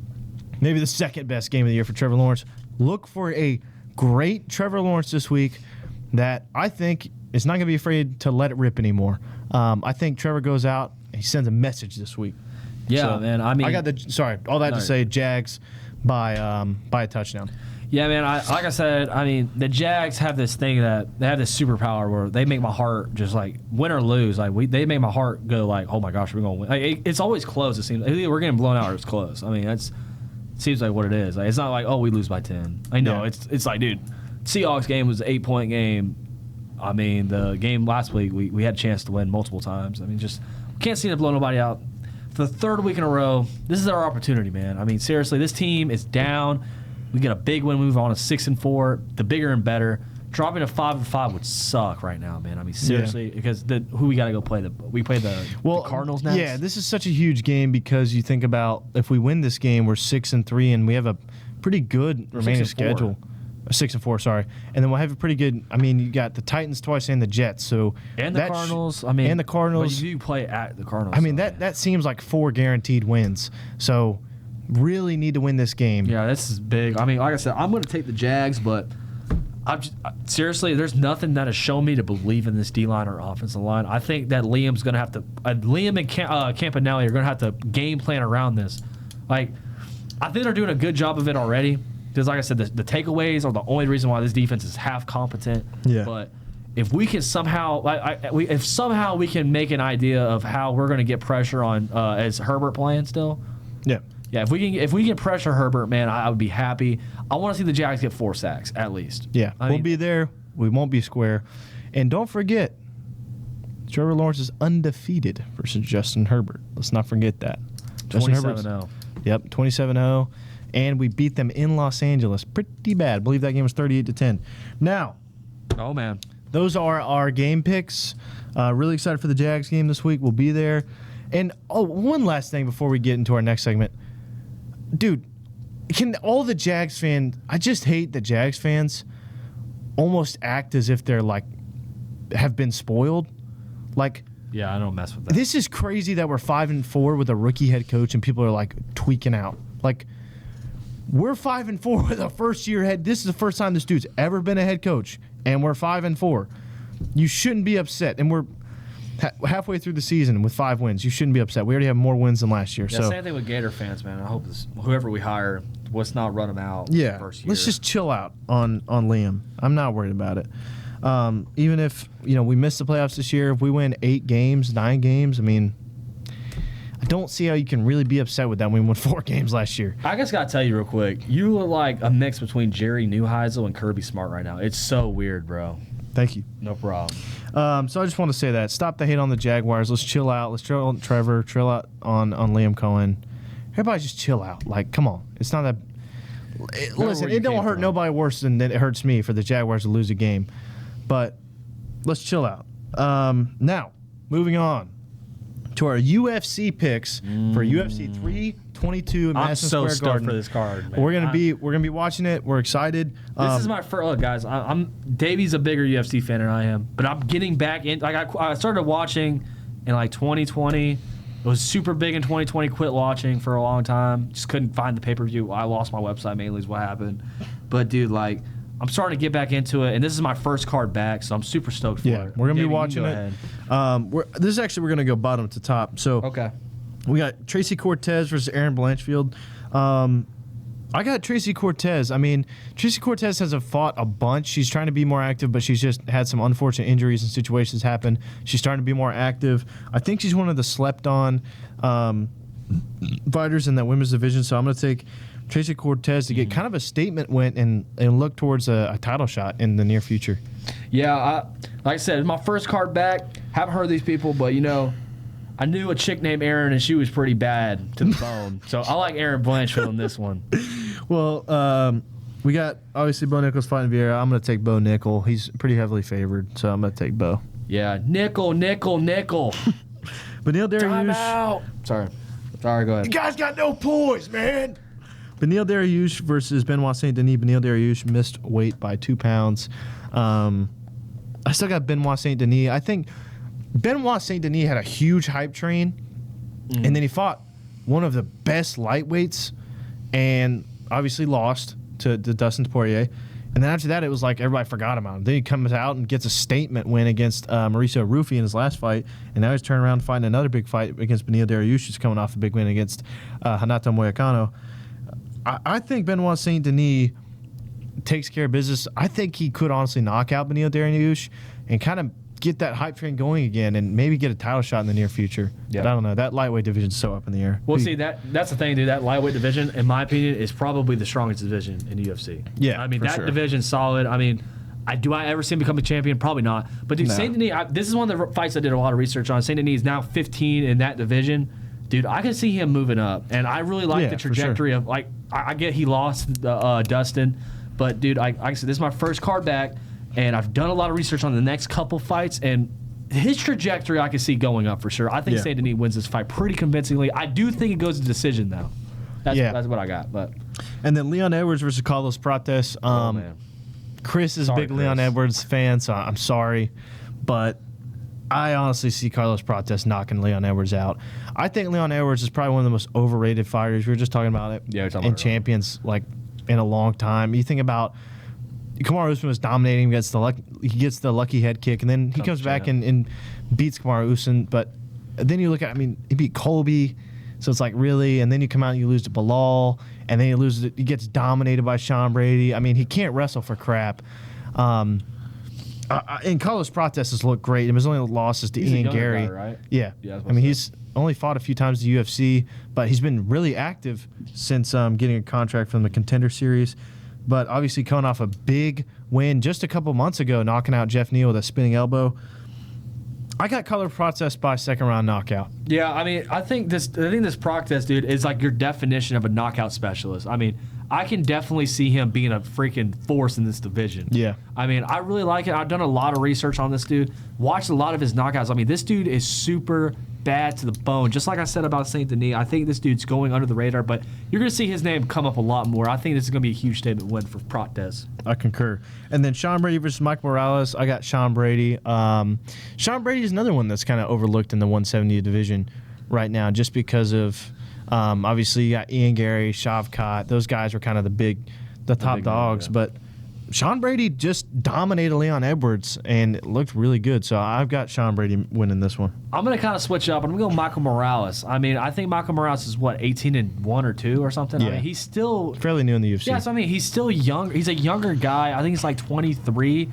maybe the second best game of the year for Trevor Lawrence. Look for a great Trevor Lawrence this week that I think is not going to be afraid to let it rip anymore. I think Trevor goes out and he sends a message this week. Yeah, man. I mean, all that to say, Jags by a touchdown. Yeah, man. Like I said, I mean, the Jags have this thing that they have this superpower where they make my heart just like win or lose. Like they make my heart go like, oh my gosh, we're gonna win. Like, it's always close. It seems either we're getting blown out or it's close. I mean, it seems like what it is. Like, it's not like, oh, we lose by 10. I know it's like, dude, Seahawks game was an 8-point game. I mean, the game last week we had a chance to win multiple times. I mean, just can't seem to blow nobody out. For the third week in a row, this is our opportunity, man. I mean, seriously, this team is down. We get a big win, move on to 6-4. The bigger and better. Dropping to 5-5 would suck right now, man. I mean, seriously, because who we got to go play? We play the Cardinals next. Yeah, this is such a huge game because you think about if we win this game, we're 6-3, and we have a pretty good remaining schedule. 6-4, sorry, and then we'll have a pretty good. I mean, you got the Titans twice and the Jets, so and the Cardinals. I mean, and the Cardinals. But you play at the Cardinals. I mean, that seems like 4 guaranteed wins. So really need to win this game. Yeah, this is big. I mean, like I said, I'm going to take the Jags, but seriously, there's nothing that has shown me to believe in this D-line or offensive line. I think that Liam's going to have to Liam and Campanelli are going to have to game plan around this. Like, I think they're doing a good job of it already. Because, like I said, the takeaways are the only reason why this defense is half competent. Yeah. But if we can somehow, if somehow we can make an idea of how we're going to get pressure on, is Herbert playing still? Yeah. Yeah. If we can pressure Herbert, man, I would be happy. I want to see the Jags get 4 sacks at least. Yeah. We'll be there. We won't be square. And don't forget, Trevor Lawrence is undefeated versus Justin Herbert. Let's not forget that. 27-0. Yep, 27-0. And we beat them in Los Angeles pretty bad. I believe that game was 38-10. Now, oh man, those are our game picks. Really excited for the Jags game this week. We'll be there. And one last thing before we get into our next segment, dude. Can all the Jags fans? I just hate that Jags fans almost act as if they're like have been spoiled. Like, yeah, I don't mess with that. This is crazy that we're 5-4 with a rookie head coach, and people are like tweaking out. Like, we're 5-4 with a first-year head. This is the first time this dude's ever been a head coach, and we're 5-4. You shouldn't be upset, and we're halfway through the season with 5 wins. You shouldn't be upset. We already have more wins than last year. Yeah, so same thing with Gator fans, man. I hope whoever we hire, let's not run them out. Yeah, first year. let's just chill out on Liam. I'm not worried about it. Even if we miss the playoffs this year, if we win 8 games, 9 games, I mean, I don't see how you can really be upset with that when we won 4 games last year. I just gotta tell you real quick, you look like a mix between Jerry Neuheisel and Kirby Smart right now. It's so weird, bro. Thank you. No problem. So I just want to say that. Stop the hate on the Jaguars. Let's chill out. Let's chill on Trevor. Chill out on Liam Cohen. Everybody just chill out. Like, come on. It's not that. Listen, it don't hurt nobody worse than it hurts me for the Jaguars to lose a game. But let's chill out. Now, moving on to our UFC picks for UFC 322 in Madison Square stoked Garden. for this card, man. We're gonna be watching it. We're excited. This is my first look, guys. Davey's a bigger UFC fan than I am, but I'm getting back in. Like I started watching in like 2020. It was super big in 2020. Quit watching for a long time. Just couldn't find the pay-per-view. I lost my website mainly is what happened. But dude, like, I'm starting to get back into it, and this is my first card back, so I'm super stoked for it. We're gonna Davey, be watching it. We're gonna go bottom to top. So okay, we got Tracy Cortez versus Aaron Blanchfield. I got Tracy Cortez. I mean, Tracy Cortez has fought a bunch. She's trying to be more active, but she's just had some unfortunate injuries and situations happen. She's starting to be more active. I think she's one of the slept-on fighters in that women's division, so I'm going to take Tracy Cortez to get kind of a statement win and look towards a title shot in the near future. Yeah, like I said, it's my first card back. Haven't heard of these people, but I knew a chick named Aaron, and she was pretty bad to the bone. So I like Aaron Blanchfield in this one. Well, we got, obviously, Bo Nickal fighting Vieira. I'm going to take Bo Nickal. He's pretty heavily favored, so I'm going to take Bo. Yeah, nickel. Beneil Dariush. Time out. Sorry, go ahead. You guys got no poise, man. Beneil Dariush versus Benoit Saint Denis. Beneil Dariush missed weight by 2 pounds. I still got Benoit Saint Denis. I think Benoit Saint Denis had a huge hype train, and then he fought one of the best lightweights, and obviously lost to Dustin Poirier. And then after that, it was like everybody forgot about him. Then he comes out and gets a statement win against Mauricio Ruffi in his last fight, and now he's turning around fighting another big fight against Beneil Dariush, who's coming off a big win against Renato Moicano. I think Benoit Saint Denis takes care of business. I think he could honestly knock out Beneil Dariush and kind of get that hype train going again and maybe get a title shot in the near future. Yeah. But I don't know. That lightweight division is so up in the air. Well, see, that's the thing, dude. That lightweight division, in my opinion, is probably the strongest division in the UFC. Yeah, I mean, for that sure. division's solid. I mean, do I ever see him become a champion? Probably not. But, dude, No. Saint Denis, this is one of the fights I did a lot of research on. Saint Denis is now 15 in that division. Dude, I can see him moving up. And I really like Yeah, the for sure. trajectory of, like, I get he lost Dustin. But, dude, like I said, this is my first card back. And I've done a lot of research on the next couple fights. And his trajectory I can see going up for sure. I think Yeah. Saint Denis wins this fight pretty convincingly. I do think it goes to decision, though. That's what I got. But And then Leon Edwards versus Carlos Prates. man. Chris is Sorry, a big Leon Chris. Edwards fan, so I'm sorry. But I honestly see Carlos Prates knocking Leon Edwards out. I think Leon Edwards is probably one of the most overrated fighters. We were just talking about it. Yeah, we were talking in about it. champions, like, in a long time. You think about Kamaru Usman was dominating, he gets the lucky head kick, and then he comes back and beats Kamaru Usman. But then you look at, he beat Colby, so it's like, really? And then you come out and you lose to Bilal, and then he gets dominated by Sean Brady. I mean, he can't wrestle for crap. And Carlos Prates has looked great. His only losses to He's a Ian younger Gary. guy, right? Yeah. Yeah, I was I about mean, to he's only fought a few times in the UFC, but he's been really active since getting a contract from the Contender Series. But obviously coming off a big win just a couple months ago, knocking out Jeff Neal with a spinning elbow. I got Carlos Prates by second round knockout. Yeah, I mean, I think this Prates, dude, is like your definition of a knockout specialist. I mean, I can definitely see him being a freaking force in this division. Yeah. I mean, I really like it. I've done a lot of research on this dude. Watched a lot of his knockouts. I mean, this dude is super bad to the bone. Just like I said about Saint Denis, I think this dude's going under the radar, but you're going to see his name come up a lot more. I think this is going to be a huge statement win for Prates. I concur. And then Sean Brady versus Mike Morales. I got Sean Brady. Sean Brady is another one that's kind of overlooked in the 170 division right now, just because of obviously you got Ian Gary, Shavkat. Those guys were kind of the top big dogs. yeah. But Sean Brady just dominated Leon Edwards and it looked really good. So I've got Sean Brady winning this one. I'm going to kind of switch up. I'm going to go Michael Morales. I mean, I think Michael Morales is, 18-1 or 2 or something? I Yeah. mean, he's still... Fairly new in the UFC. Yes, I mean, he's still young. He's a younger guy. I think he's like 23.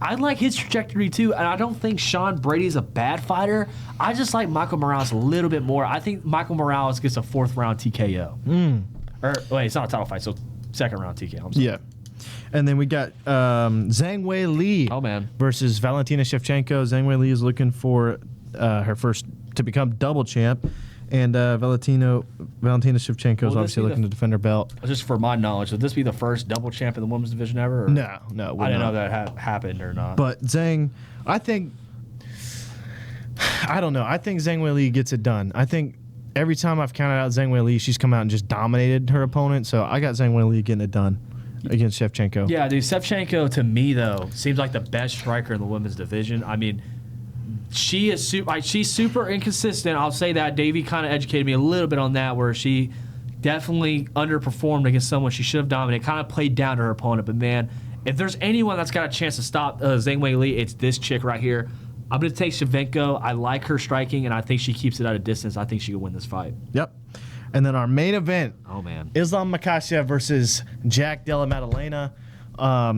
I like his trajectory too, and I don't think Sean Brady's a bad fighter. I just like Michael Morales a little bit more. I think Michael Morales gets a 4th round TKO. Or wait, it's not a title fight, so 2nd round TKO. I'm sorry. Yeah. And then we got Zhang Wei Li Oh, man. versus Valentina Shevchenko. Zhang Wei Li is looking for her first to become double champ. And Valentina Shevchenko is Will this obviously be looking to defend her belt. Just for my knowledge, would this be the first double champ in the women's division ever? Or? No, it would I didn't not. know that happened or not. But Zhang, I don't know. I think Zhang Wei Li gets it done. I think every time I've counted out Zhang Wei Li, she's come out and just dominated her opponent. So I got Zhang Wei Li getting it done against Shevchenko. Yeah, dude, Shevchenko to me though seems like the best striker in the women's division. I mean, she's super inconsistent. I'll say that. Davey kind of educated me a little bit on that, where she definitely underperformed against someone she should have dominated. Kind of played down to her opponent. But man, if there's anyone that's got a chance to stop Zhang Wei Li, it's this chick right here. I'm going to take Shevchenko. I like her striking, and I think she keeps it at a distance. I think she could win this fight. Yep. And then our main event, Oh man. Islam Makhachev versus Jack Della Maddalena.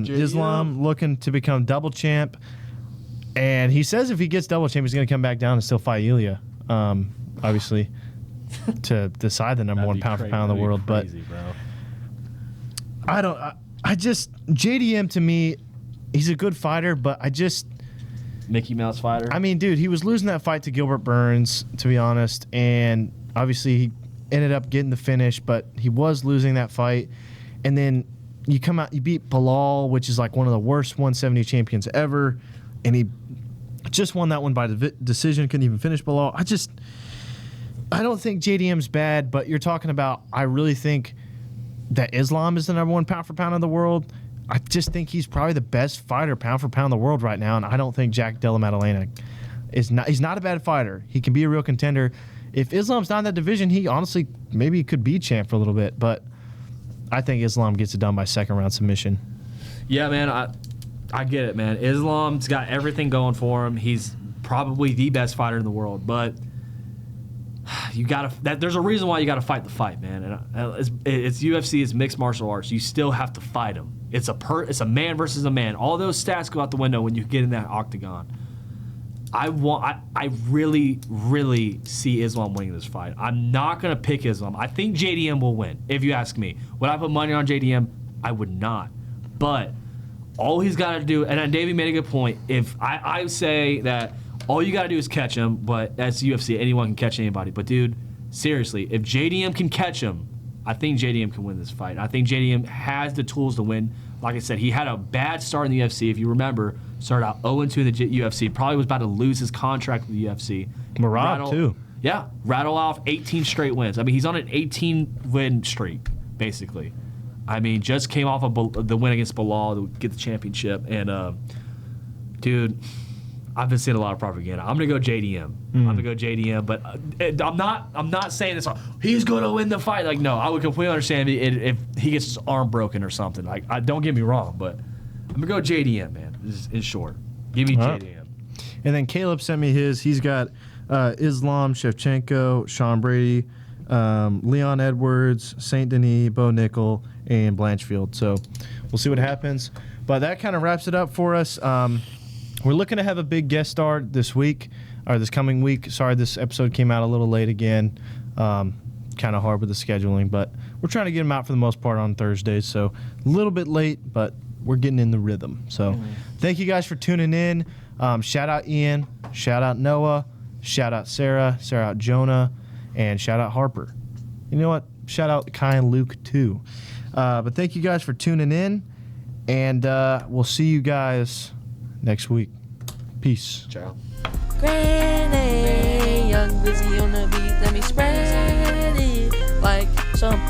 Islam looking to become double champ. And he says if he gets double champ, he's going to come back down and still fight Ilya, obviously, to decide the number one pound for pound in the world. But I just, JDM to me, he's a good fighter, but Mickey Mouse fighter. I mean, dude, he was losing that fight to Gilbert Burns, to be honest. And obviously he ended up getting the finish, but he was losing that fight. And then you come out, you beat Bilal, which is like one of the worst 170 champions ever. And he just won that one by decision, couldn't even finish Bilal. I don't think JDM's bad, but you're talking about, I really think that Islam is the number one pound for pound in the world. I just think he's probably the best fighter pound for pound in the world right now, and I don't think Jack Della Maddalena he's not a bad fighter. He can be a real contender. If Islam's not in that division, he honestly maybe could be champ for a little bit, but I think Islam gets it done by second round submission. Yeah, man, I get it, man. Islam's got everything going for him. He's probably the best fighter in the world, but there's a reason why you got to fight the fight, man. And it's UFC, it's mixed martial arts. You still have to fight him. It's a man versus a man. All those stats go out the window when you get in that octagon. I really, really see Islam winning this fight. I'm not gonna pick Islam. I think JDM will win. If you ask me, would I put money on JDM? I would not. But all he's got to do, and Davey made a good point. If I say that all you got to do is catch him, but that's UFC. Anyone can catch anybody. But dude, seriously, if JDM can catch him, I think JDM can win this fight. I think JDM has the tools to win. Like I said, he had a bad start in the UFC. If you remember, started out 0-2 in the UFC. Probably was about to lose his contract with the UFC. Marab too. Yeah, rattle off 18 straight wins. I mean, he's on an 18-win streak, basically. I mean, just came off of the win against Bilal to get the championship. And, dude, I've been seeing a lot of propaganda. I'm going to go JDM. I'm going to go JDM, but I'm not saying this. He's going to win the fight. Like, no, I would completely understand if he gets his arm broken or something. Like, don't get me wrong, but I'm going to go JDM, man, in short. Give me JDM. And then Caleb sent me his. He's got Islam, Shevchenko, Sean Brady, Leon Edwards, St. Denis, Bo Nickel, and Blanchfield. So we'll see what happens. But that kind of wraps it up for us. We're looking to have a big guest star this week, or this coming week. Sorry, this episode came out a little late again. Kind of hard with the scheduling, but we're trying to get them out for the most part on Thursdays. So a little bit late, but we're getting in the rhythm. So thank you guys for tuning in. Shout out Ian. Shout out Noah. Shout out Sarah. Shout out Jonah. And shout out Harper. You know what? Shout out Kai and Luke too. But thank you guys for tuning in. And we'll see you guys next week. Peace. Ciao. Granny, young busy on the beat, let me spread it like some